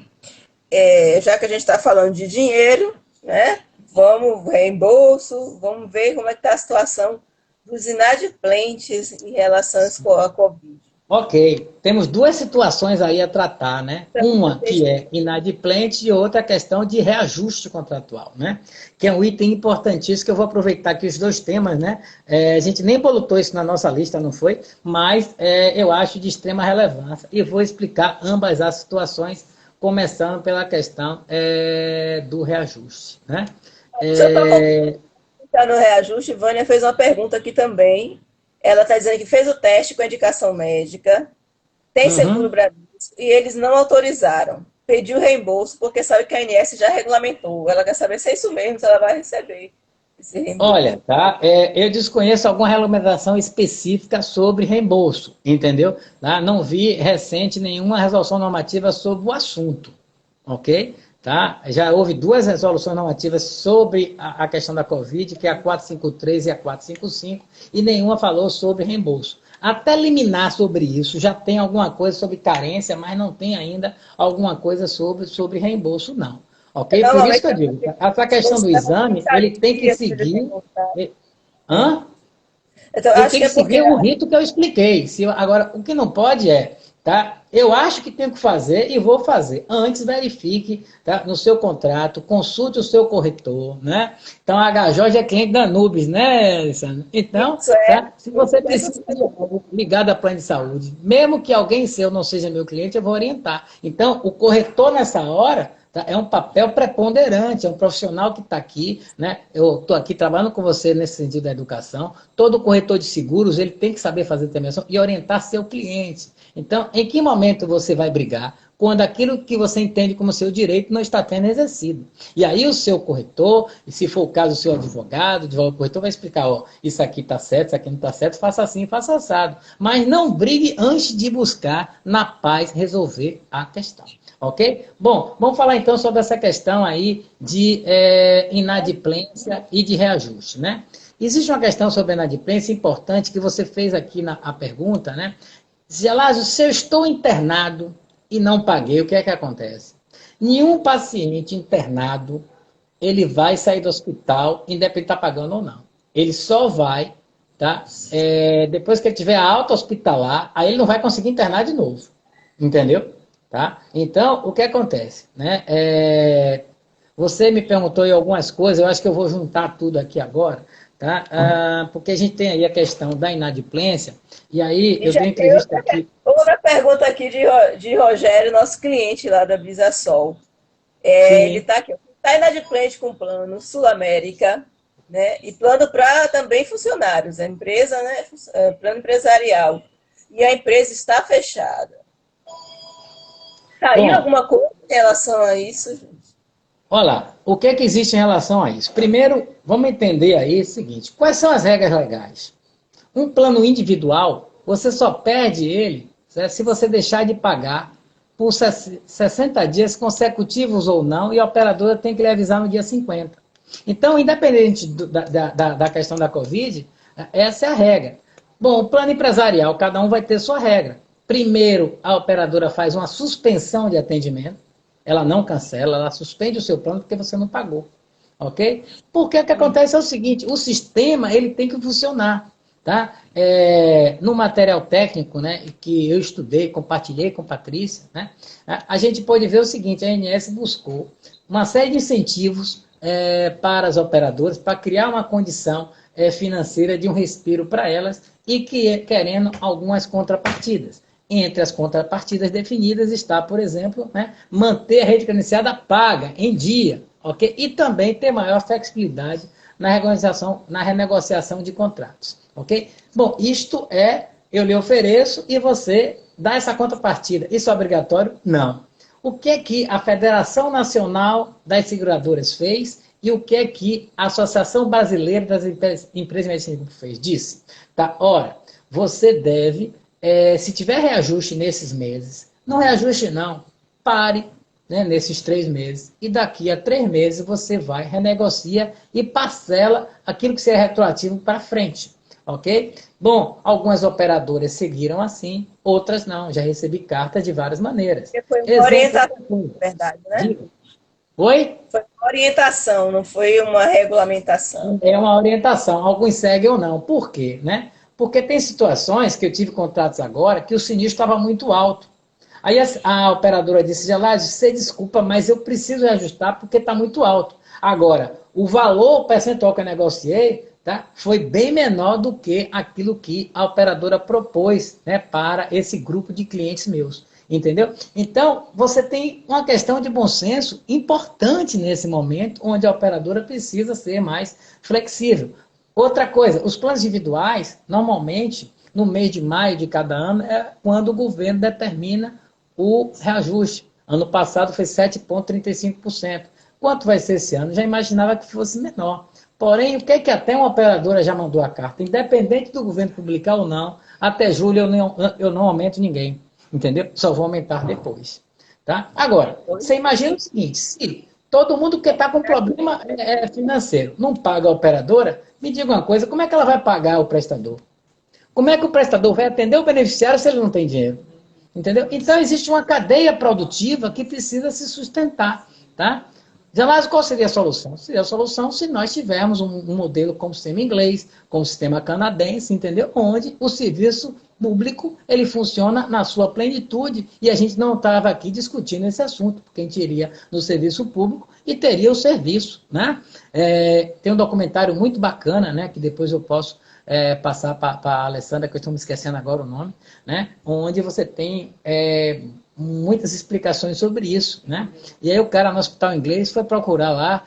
Já que a gente está falando de dinheiro, né? Vamos reembolso, vamos ver como é que está a situação dos inadimplentes em relação à Covid. Ok, temos duas situações aí a tratar, né? Uma que é inadimplente e outra a questão de reajuste contratual, né? Que é um item importantíssimo que eu vou aproveitar aqui os dois temas, né? A gente nem botou isso na nossa lista, não foi? Mas eu acho de extrema relevância e vou explicar ambas as situações, começando pela questão do reajuste, né? Só para no reajuste, Vânia fez uma pergunta aqui também. Ela está dizendo que fez o teste com a indicação médica, tem seguro Uhum. Bradesco, e eles não autorizaram. Pediu reembolso, porque sabe que a ANS já regulamentou. Ela quer saber se é isso mesmo, se ela vai receber esse reembolso. Olha, tá? Eu desconheço alguma regulamentação específica sobre reembolso, entendeu? Tá? Não vi recente nenhuma resolução normativa sobre o assunto, ok? Tá? Já houve duas resoluções normativas sobre a questão da Covid, que é a 453 e a 455, e nenhuma falou sobre reembolso. Até liminar sobre isso, já tem alguma coisa sobre carência, mas não tem ainda alguma coisa sobre reembolso, não. Ok? Por isso Normalmente, que eu digo, essa se questão você do leva exame, 30 ele tem que dias para ele seguir. perguntar. Hã? Então, Ele acho tem que que é porque seguir o rito que eu expliquei. Agora, o que não pode tá? Eu acho que tenho que fazer e vou fazer. Antes, verifique, tá? No seu contrato, consulte o seu corretor, né? Então, a HJ é cliente da Nubes, né, Alessandro? Então, isso é tá? Se você precisa de algo ligado a plano de saúde, mesmo que alguém seu não seja meu cliente, eu vou orientar. Então, o corretor nessa hora, tá? É um papel preponderante, é um profissional que está aqui, né? Eu estou aqui trabalhando com você nesse sentido da educação. Todo corretor de seguros, ele tem que saber fazer intervenção e orientar seu cliente. Então, em que momento você vai brigar quando aquilo que você entende como seu direito não está sendo exercido? E aí o seu corretor, e se for o caso o seu advogado, o corretor vai explicar, ó, isso aqui está certo, isso aqui não está certo, faça assim, faça assado. Mas não brigue antes de buscar, na paz, resolver a questão. Ok? Bom, vamos falar então sobre essa questão aí de inadimplência e de reajuste, né? Existe uma questão sobre inadimplência importante que você fez aqui a pergunta, né? Gelásio, se eu estou internado e não paguei, o que é que acontece? Nenhum paciente internado, ele vai sair do hospital, independente de estar pagando ou não. Ele só vai, tá? Depois que ele tiver a alta hospitalar, aí ele não vai conseguir internar de novo. Entendeu? Tá? Então, o que acontece? Né? Você me perguntou aí algumas coisas, eu acho que eu vou juntar tudo aqui agora, tá? Porque a gente tem aí a questão da inadimplência, e aí E eu já dei tem entrevista aqui. outra pergunta aqui de Rogério, nosso cliente lá da Bisasol. Ele Sim. está aqui. Está inadimplente com plano Sul América, né? E plano para também funcionários, a empresa, né? Plano empresarial. E a empresa está fechada. Saiu Bom, alguma coisa em relação a isso, gente? olha lá, o que é que existe em relação a isso? Primeiro, vamos entender aí o seguinte, quais são as regras legais? Um plano individual, você só perde ele, certo? Se você deixar de pagar por 60 dias consecutivos ou não, e a operadora tem que lhe avisar no dia 50. Então, independente da questão da Covid, essa é a regra. Bom, o plano empresarial, cada um vai ter sua regra. Primeiro, a operadora faz uma suspensão de atendimento, ela não cancela, ela suspende o seu plano porque você não pagou. Ok? Porque o que acontece é o seguinte, o sistema ele tem que funcionar. Tá? No material técnico, né, que eu estudei, compartilhei com a Patrícia, né, a gente pode ver o seguinte, a ANS buscou uma série de incentivos para as operadoras, para criar uma condição financeira de um respiro para elas e querendo algumas contrapartidas. Entre as contrapartidas definidas está, por exemplo, né, manter a rede credenciada paga, em dia, ok? E também ter maior flexibilidade na renegociação de contratos, ok? Bom, isto eu lhe ofereço e você dá essa contrapartida. Isso é obrigatório? Não. O que a Federação Nacional das Seguradoras fez e o que a Associação Brasileira das Empresas de Medicina fez? Disse, tá? Ora, você deve, se tiver reajuste nesses meses, não reajuste não, pare, né, nesses 3 meses, e daqui a 3 meses você vai, renegocia e parcela aquilo que seja retroativo para frente. Ok? Bom, algumas operadoras seguiram assim, outras não. Já recebi carta de várias maneiras. Porque foi uma orientação, na verdade, né? Oi? Foi uma orientação, não foi uma regulamentação. É uma orientação. Alguns seguem ou não. Por quê? Né? Porque tem situações que eu tive contratos agora que o sinistro estava muito alto. Aí a operadora disse, Gelásio, você desculpa, mas eu preciso reajustar porque está muito alto. Agora, o valor percentual que eu negociei, tá, foi bem menor do que aquilo que a operadora propôs, né, para esse grupo de clientes meus. Entendeu? Então, você tem uma questão de bom senso importante nesse momento, onde a operadora precisa ser mais flexível. Outra coisa, os planos individuais, normalmente, no mês de maio de cada ano, é quando o governo determina o reajuste. Ano passado foi 7,35%. Quanto vai ser esse ano? Já imaginava que fosse menor. Porém, o que é que até uma operadora já mandou a carta? Independente do governo publicar ou não, até julho eu não aumento ninguém. Entendeu? Só vou aumentar depois. Tá? Agora, você imagina o seguinte, se todo mundo que está com problema financeiro não paga a operadora, me diga uma coisa, como é que ela vai pagar o prestador? Como é que o prestador vai atender o beneficiário se ele não tem dinheiro? Entendeu? Então, existe uma cadeia produtiva que precisa se sustentar. Tá? Gelásio, qual seria a solução? Seria a solução se nós tivermos um modelo como o sistema inglês, como o sistema canadense, entendeu? Onde o serviço público ele funciona na sua plenitude e a gente não estava aqui discutindo esse assunto, porque a gente iria no serviço público e teria o serviço. Né? Tem um documentário muito bacana, né, que depois eu posso passar para a Alessandra, que eu estou me esquecendo agora o nome, né, onde você tem muitas explicações sobre isso. Né? E aí o cara no hospital inglês foi procurar lá,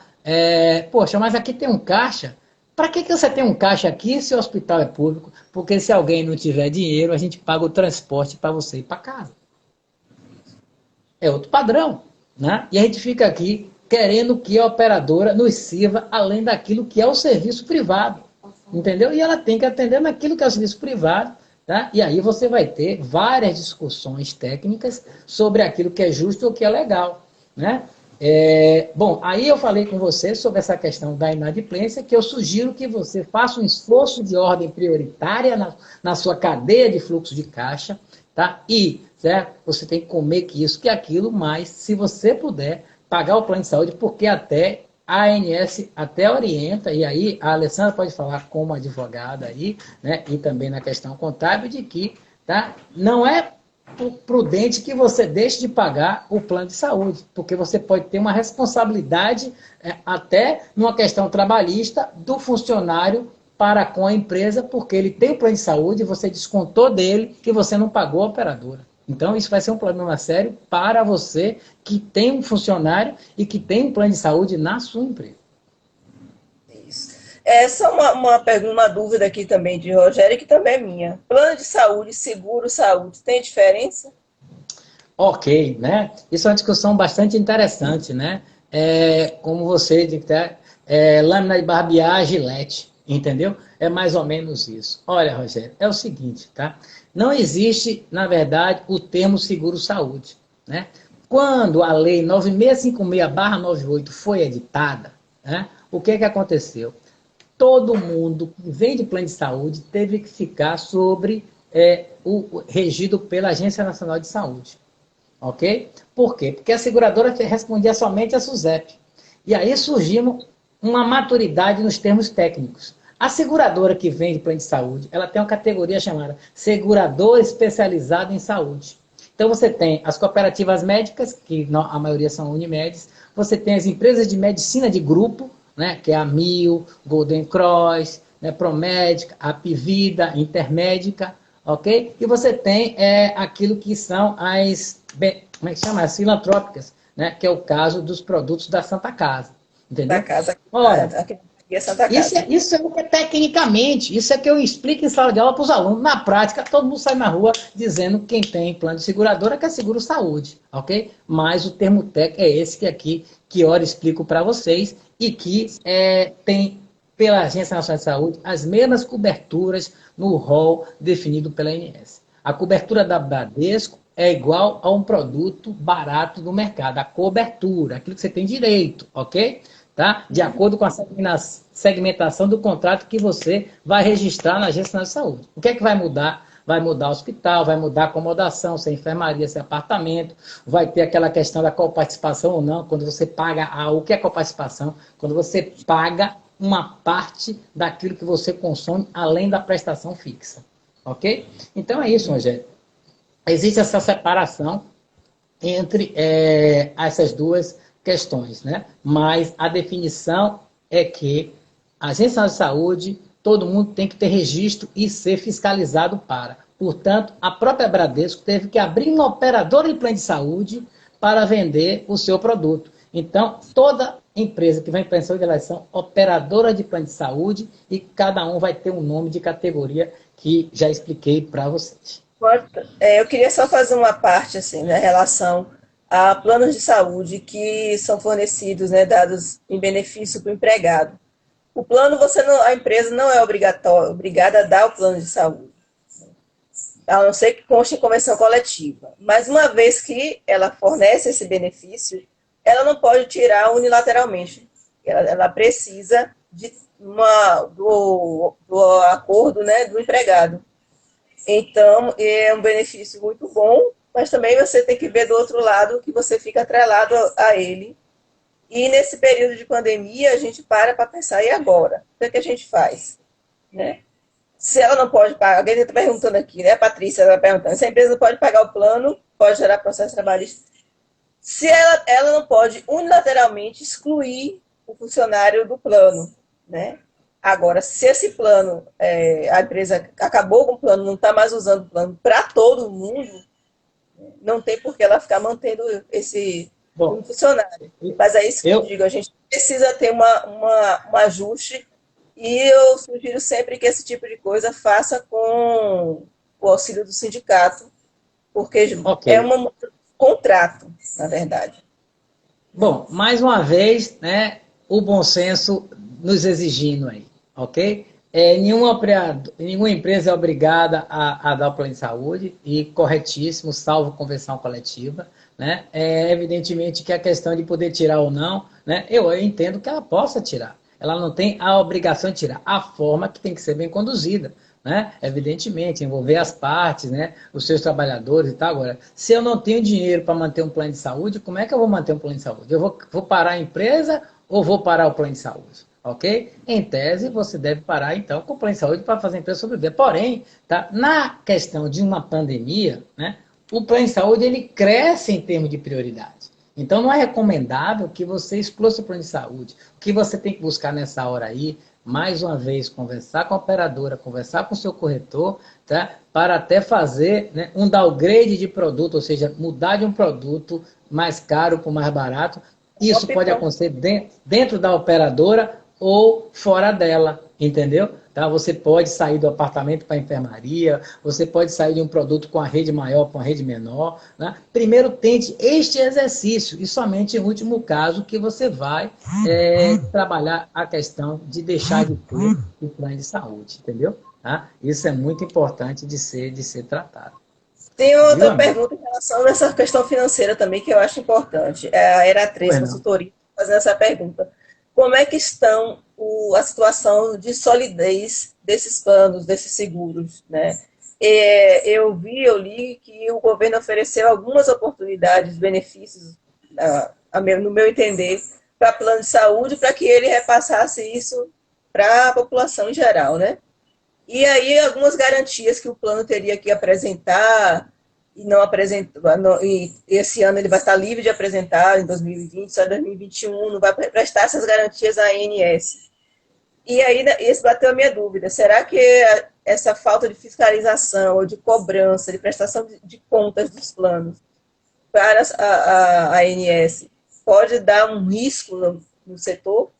poxa, mas aqui tem um caixa. Para que você tem um caixa aqui se o hospital é público? Porque se alguém não tiver dinheiro, a gente paga o transporte para você ir para casa. É outro padrão. Né? E a gente fica aqui querendo que a operadora nos sirva além daquilo que é o serviço privado. Entendeu? E ela tem que atender naquilo que é o serviço privado. Tá? E aí você vai ter várias discussões técnicas sobre aquilo que é justo ou que é legal. Né? Bom, aí eu falei com você sobre essa questão da inadimplência, que eu sugiro que você faça um esforço de ordem prioritária na sua cadeia de fluxo de caixa, tá? E certo? Você tem que comer que isso, que aquilo, mas se você puder, pagar o plano de saúde, porque até a ANS até orienta, e aí a Alessandra pode falar como advogada aí, né? E também na questão contábil, de que tá? Não é prudente que você deixe de pagar o plano de saúde, porque você pode ter uma responsabilidade até numa questão trabalhista do funcionário para com a empresa, porque ele tem o plano de saúde, você descontou dele e você não pagou a operadora. Então, isso vai ser um problema sério para você que tem um funcionário e que tem um plano de saúde na sua empresa. Essa é uma dúvida aqui também de Rogério, que também é minha. Plano de saúde, seguro saúde, tem diferença? Ok, né? Isso é uma discussão bastante interessante, né? Como você disse, lâmina de barbear, Gillette, Entendeu? É mais ou menos isso. Olha, Rogério, é o seguinte, tá? Não existe, na verdade, o termo seguro-saúde, né? Quando a lei 9656/98 foi editada, né, o que que aconteceu? Todo mundo que vem de plano de saúde teve que ficar sobre o regido pela Agência Nacional de Saúde. Ok? Por quê? Porque a seguradora respondia somente a SUSEP. E aí surgiu uma maturidade nos termos técnicos. A seguradora que vende plano de saúde, ela tem uma categoria chamada segurador especializado em saúde. Então você tem as cooperativas médicas, que a maioria são Unimedes, você tem as empresas de medicina de grupo, né, que é a Mil, Golden Cross, né, Promédica, Apivida, Intermédica, ok? E você tem aquilo que são como é que chama? As filantrópicas, né, que é o caso dos produtos da Santa Casa, Da entendeu? casa, Ora, aqui é Santa isso Casa. é, isso é o que é tecnicamente, isso é que eu explico em sala de aula para os alunos. Na prática, todo mundo sai na rua dizendo que quem tem plano de seguradora quer seguro saúde, ok? Mas o termo técnico é esse que aqui, que ora explico para vocês e que tem pela Agência Nacional de Saúde as mesmas coberturas no rol definido pela ANS. A cobertura da Bradesco é igual a um produto barato do mercado, a cobertura, aquilo que você tem direito, ok? Tá? De acordo com a segmentação do contrato que você vai registrar na Agência Nacional de Saúde. O que é que vai mudar? Vai mudar o hospital, vai mudar a acomodação, se é enfermaria, se é apartamento, vai ter aquela questão da coparticipação ou não, quando você paga o que é coparticipação? Quando você paga uma parte daquilo que você consome além da prestação fixa. Ok? Então é isso, Rogério. Existe essa separação entre essas duas questões, né? Mas a definição é que a Agência Nacional de Saúde, todo mundo tem que ter registro e ser fiscalizado para. Portanto, a própria Bradesco teve que abrir uma operadora de plano de saúde para vender o seu produto. Então, toda empresa que vai em plano de saúde, elas são operadoras de plano de saúde e cada um vai ter um nome de categoria que já expliquei para vocês. Eu queria só fazer uma parte assim, né, em relação a planos de saúde que são fornecidos, né, dados em benefício para o empregado. O plano, a empresa não é obrigada a dar o plano de saúde, a não ser que conste em convenção coletiva. Mas uma vez que ela fornece esse benefício, ela não pode tirar unilateralmente. Ela precisa do acordo, né, do empregado. Então, é um benefício muito bom, mas também você tem que ver do outro lado que você fica atrelado a ele. E nesse período de pandemia, a gente para pensar, e agora? O que é que a gente faz? Né? Se ela não pode pagar, alguém está perguntando aqui, né? A Patrícia está perguntando, se a empresa não pode pagar o plano, pode gerar processo trabalhista. Se ela não pode unilateralmente excluir o funcionário do plano, né? Agora, se esse plano, a empresa acabou com o plano, não está mais usando o plano para todo mundo, não tem por que ela ficar mantendo esse funcionário. Mas é isso que eu digo, a gente precisa ter um ajuste e eu sugiro sempre que esse tipo de coisa faça com o auxílio do sindicato, porque é um contrato, na verdade. Bom, mais uma vez, né, o bom senso nos exigindo aí, ok? Nenhuma empresa é obrigada a dar o plano de saúde, e corretíssimo, salvo convenção coletiva. Né? Evidentemente que a questão de poder tirar ou não, né, eu entendo que ela possa tirar. Ela não tem a obrigação de tirar. A forma que tem que ser bem conduzida. Né? Evidentemente, envolver as partes, né, os seus trabalhadores e tal. Agora, se eu não tenho dinheiro para manter um plano de saúde, como é que eu vou manter um plano de saúde? Eu vou parar a empresa ou vou parar o plano de saúde? Ok? Em tese, você deve parar, então, com o plano de saúde para fazer a empresa sobreviver. Porém, tá, na questão de uma pandemia, né, o plano de saúde ele cresce em termos de prioridade. Então, não é recomendável que você exclua seu plano de saúde. O que você tem que buscar nessa hora aí, mais uma vez, conversar com a operadora, conversar com o seu corretor, tá? Para até fazer, né, um downgrade de produto, ou seja, mudar de um produto mais caro para o mais barato. Isso pode acontecer dentro da operadora ou fora dela, entendeu? Tá? Você pode sair do apartamento para a enfermaria, você pode sair de um produto com a rede maior para uma rede menor. Né? Primeiro tente este exercício e somente em último caso que você vai trabalhar a questão de deixar de ter o plano de saúde, entendeu? Tá? Isso é muito importante de ser tratado. Tem Viu, outra amigo? pergunta em relação a essa questão financeira também, que eu acho importante. É a Era 3 Pois não. Consultoria fazendo essa pergunta. Como é que estão a situação de solidez desses planos, desses seguros, né? Eu li que o governo ofereceu algumas oportunidades, benefícios, no meu entender, para plano de saúde, para que ele repassasse isso para a população em geral, né? E aí algumas garantias que o plano teria que apresentar e não apresentou, e esse ano ele vai estar livre de apresentar em 2020, só em 2021 não vai prestar essas garantias à ANS. E aí isso bateu a minha dúvida, será que essa falta de fiscalização ou de cobrança, de prestação de contas dos planos para a ANS pode dar um risco no setor?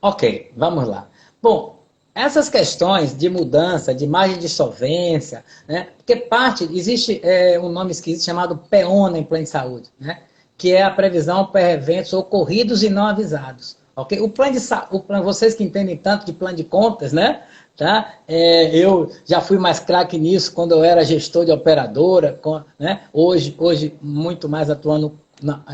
Ok, vamos lá. Bom, essas questões de mudança, de margem de solvência, né? Porque existe um nome esquisito chamado PEONA em plano de saúde, né? Que é a previsão para eventos ocorridos e não avisados. Ok? O plano de saúde, vocês que entendem tanto de plano de contas, né? Tá? Eu já fui mais craque nisso quando eu era gestor de operadora, né? Hoje muito mais atuando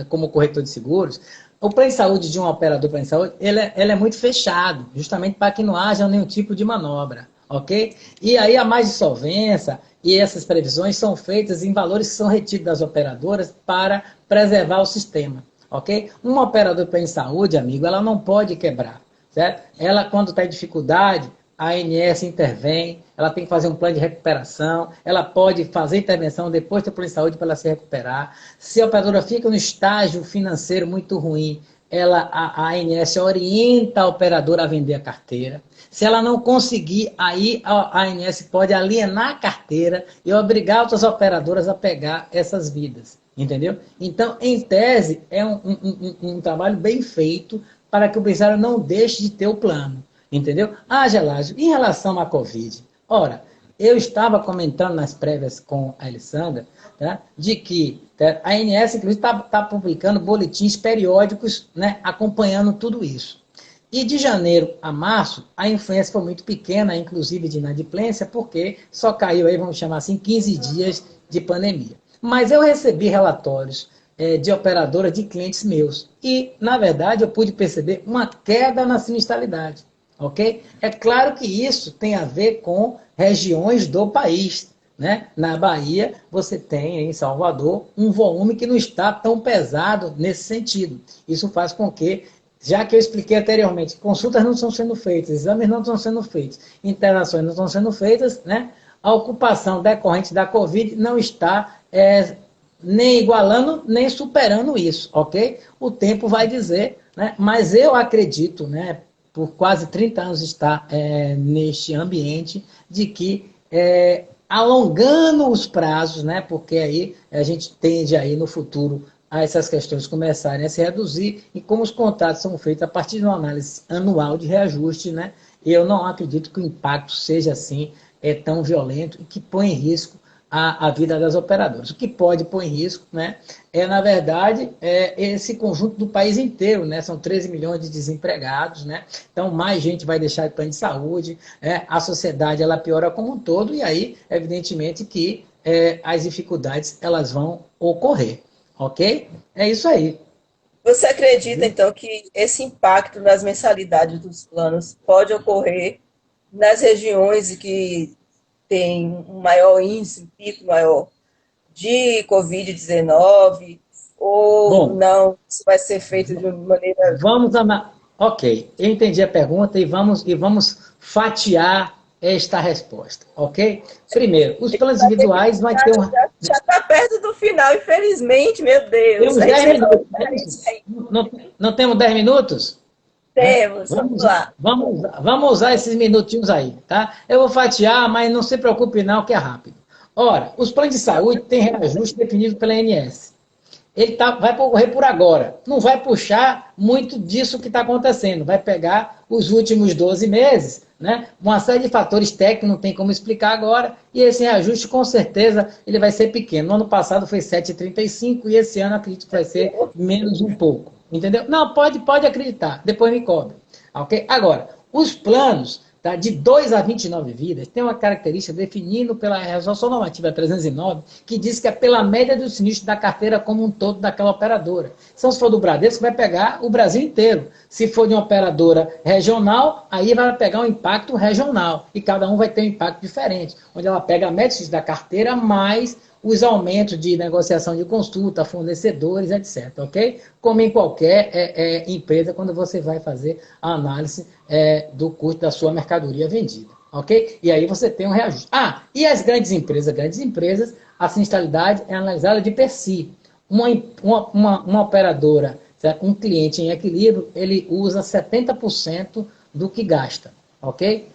como corretor de seguros. O plano de saúde de um operador plano de saúde, ele é muito fechado, justamente para que não haja nenhum tipo de manobra, ok? E aí a mais de solvência e essas previsões são feitas em valores que são retidos das operadoras para preservar o sistema, ok? Um operador plano de saúde, amigo, ela não pode quebrar, certo? Ela, quando está em dificuldade, a ANS intervém, ela tem que fazer um plano de recuperação, ela pode fazer intervenção depois do plano de saúde para ela se recuperar. Se a operadora fica no estágio financeiro muito ruim, a ANS orienta a operadora a vender a carteira. Se ela não conseguir, aí a ANS pode alienar a carteira e obrigar outras operadoras a pegar essas vidas. Entendeu? Então, em tese, é um trabalho bem feito para que o empresário não deixe de ter o plano. Entendeu? Ah, Gelásio, em relação à Covid, ora, eu estava comentando nas prévias com a Alessandra, tá, de que a ANS, inclusive, está publicando boletins periódicos, né, acompanhando tudo isso. E de janeiro a março, a influência foi muito pequena, inclusive de inadimplência, porque só caiu aí, vamos chamar assim, 15 dias de pandemia. Mas eu recebi relatórios de operadoras de clientes meus. E, na verdade, eu pude perceber uma queda na sinistralidade. Ok? É claro que isso tem a ver com regiões do país. Né? Na Bahia, você tem em Salvador um volume que não está tão pesado nesse sentido. Isso faz com que, já que eu expliquei anteriormente, consultas não estão sendo feitas, exames não estão sendo feitos, internações não estão sendo feitas, né? A ocupação decorrente da Covid não está nem igualando, nem superando isso, ok? O tempo vai dizer, né? Mas eu acredito, né, por quase 30 anos estar neste ambiente, de que alongando os prazos, né, porque aí a gente tende aí no futuro a essas questões começarem a se reduzir, e como os contratos são feitos a partir de uma análise anual de reajuste, né, eu não acredito que o impacto seja assim tão violento e que põe em risco a vida das operadoras. O que pode pôr em risco, né, na verdade, esse conjunto do país inteiro, né, são 13 milhões de desempregados, né, então mais gente vai deixar de plano de saúde, a sociedade ela piora como um todo, e aí, evidentemente, que as dificuldades elas vão ocorrer, ok? É isso aí. Você acredita, então, que esse impacto nas mensalidades dos planos pode ocorrer nas regiões que tem um maior índice, um pico maior de Covid-19, ou Bom, não, isso vai ser feito de uma maneira. vamos ok, eu entendi a pergunta e vamos fatiar esta resposta, ok? Primeiro, os planos individuais vai ter um. Já está perto do final, infelizmente, meu Deus. Temos A gente 10 vai falar minutos, é diferente isso? aí. Não temos 10 minutos? Temos, vamos Vamos, lá. vamos usar esses minutinhos aí, tá? Eu vou fatiar, mas não se preocupe não, que é rápido. Ora, os planos de saúde têm reajuste definido pela ANS. vai ocorrer por agora. Não vai puxar muito disso que está acontecendo. Vai pegar os últimos 12 meses, né? Uma série de fatores técnicos, não tem como explicar agora, e esse reajuste, com certeza, ele vai ser pequeno. No ano passado foi 7,35 e esse ano acredito que vai ser menos um pouco. Entendeu? Não, pode acreditar. Depois me cobre. Ok? Agora, os planos, tá, de 2 a 29 vidas tem uma característica definido pela Resolução Normativa 309, que diz que é pela média do sinistro da carteira como um todo daquela operadora. Então, se for do Bradesco, vai pegar o Brasil inteiro. Se for de uma operadora regional, aí vai pegar um impacto regional. E cada um vai ter um impacto diferente, onde ela pega a média da carteira mais os aumentos de negociação de consulta, fornecedores, etc. Ok? Como em qualquer empresa, quando você vai fazer a análise do custo da sua mercadoria vendida. Ok? E aí você tem um reajuste. E as grandes empresas, a sinistralidade é analisada de per si. Uma operadora, certo? Um cliente em equilíbrio, ele usa 70% do que gasta. Ok?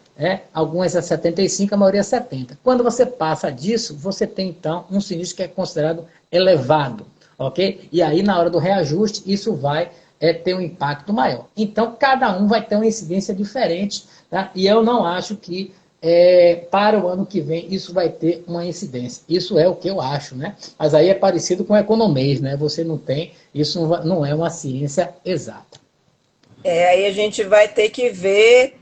Algumas é 75%, a maioria é 70%. Quando você passa disso, você tem, então, um sinistro que é considerado elevado, ok? E aí, na hora do reajuste, isso vai ter um impacto maior. Então, cada um vai ter uma incidência diferente, tá? E eu não acho que, para o ano que vem, isso vai ter uma incidência. Isso é o que eu acho, né? Mas aí é parecido com economês, né? Você não tem, isso não é uma ciência exata. Aí a gente vai ter que ver,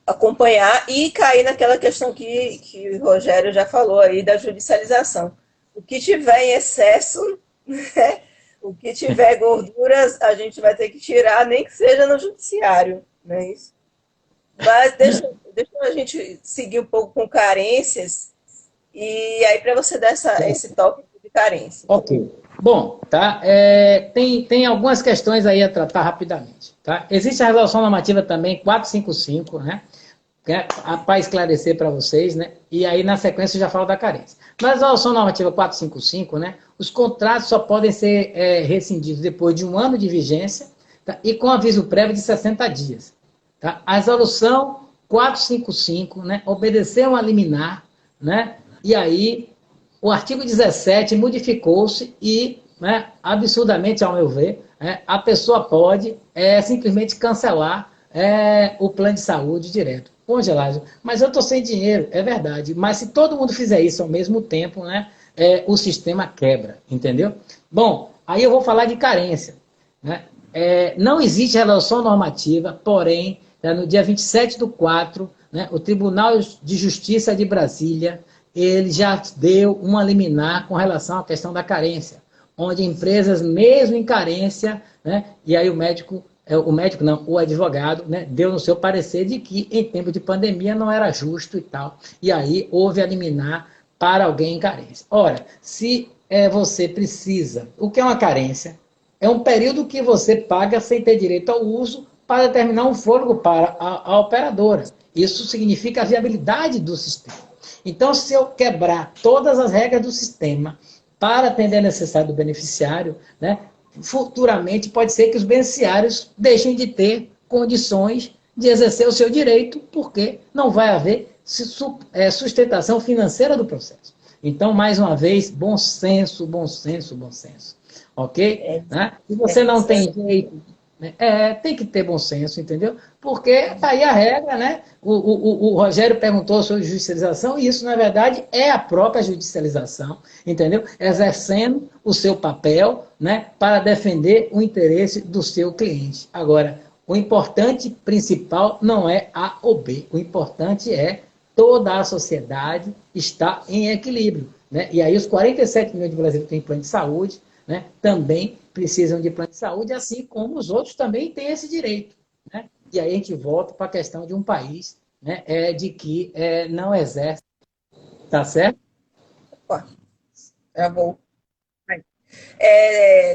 acompanhar e cair naquela questão que o Rogério já falou aí da judicialização. O que tiver em excesso, né, o que tiver gorduras, a gente vai ter que tirar, nem que seja no judiciário, não é isso? Mas deixa a gente seguir um pouco com carências, e aí para você dar esse toque de carência. Ok. Bom, tá? Tem algumas questões aí a tratar rapidamente. Tá? Existe a resolução normativa também 455, né? Para esclarecer para vocês, né? E aí, na sequência, eu já falo da carência. Na resolução normativa 455, né? Os contratos só podem ser rescindidos depois de um ano de vigência, tá? E com aviso prévio de 60 dias. Tá? A resolução 455, né? Obedeceu a liminar, né? E aí o artigo 17 modificou-se e, né, absurdamente, ao meu ver, a pessoa pode simplesmente cancelar o plano de saúde direto. Congelado. Mas eu estou sem dinheiro, é verdade. Mas se todo mundo fizer isso ao mesmo tempo, né, o sistema quebra, entendeu? Bom, aí eu vou falar de carência. Né? Não existe resolução normativa, porém, no dia 27/4, né, o Tribunal de Justiça de Brasília ele já deu uma liminar com relação à questão da carência, onde empresas, mesmo em carência, né, e aí o advogado, né, deu no seu parecer de que em tempo de pandemia não era justo e tal, e aí houve a liminar para alguém em carência. Ora, se você precisa, o que é uma carência? É um período que você paga sem ter direito ao uso para determinar um fôlego para a operadora. Isso significa a viabilidade do sistema. Então, se eu quebrar todas as regras do sistema para atender a necessidade do beneficiário, né, futuramente pode ser que os beneficiários deixem de ter condições de exercer o seu direito, porque não vai haver sustentação financeira do processo. Então, mais uma vez, bom senso, bom senso, bom senso. Ok? Né? Se você não tem jeito, né, tem que ter bom senso, entendeu? Porque está aí a regra, né? O Rogério perguntou sobre judicialização, e isso, na verdade, é a própria judicialização, entendeu? Exercendo o seu papel, né, para defender o interesse do seu cliente. Agora, o importante principal não é A ou B, o importante é toda a sociedade estar em equilíbrio. Né? E aí os 47 milhões de brasileiros que têm plano de saúde, né, também precisam de plano de saúde, assim como os outros também têm esse direito. Né? E aí a gente volta para a questão de um país, né, de que não exerce. Tá certo? Travou.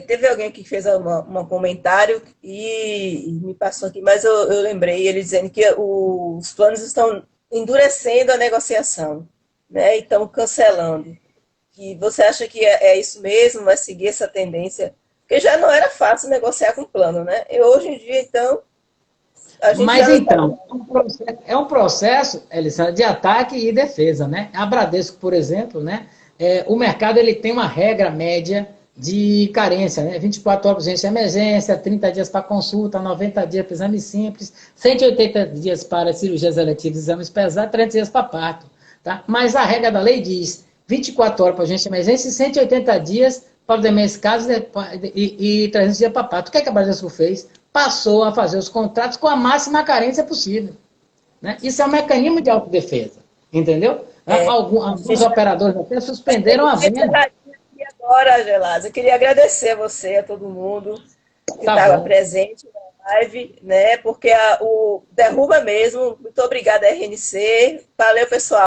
Teve alguém que fez um comentário e me passou aqui, mas eu lembrei, ele dizendo que os planos estão endurecendo a negociação, né? E estão cancelando. Que você acha que é isso mesmo, vai seguir essa tendência? Porque já não era fácil negociar com plano, né? E hoje em dia, então, a gente Mas já então, é um processo, Elisandra, de ataque e defesa, né? A Bradesco, por exemplo, né? O mercado ele tem uma regra média de carência, né? 24 horas para urgência e emergência, 30 dias para consulta, 90 dias para exame simples, 180 dias para cirurgias eletivas e exames pesados, 30 dias para parto. Tá? Mas a regra da lei diz 24 horas para urgência e emergência e 180 dias para os demais casos e 300 dias para parto. O que, é que a Bradesco fez? Passou a fazer os contratos com a máxima carência possível. Né? Isso é um mecanismo de autodefesa, entendeu? Alguns operadores até suspenderam a venda. E agora, Gelasa, eu queria agradecer a você, a todo mundo que Tá estava bom. presente na live, né? Porque o derruba mesmo. Muito obrigada, RNC. Valeu, pessoal.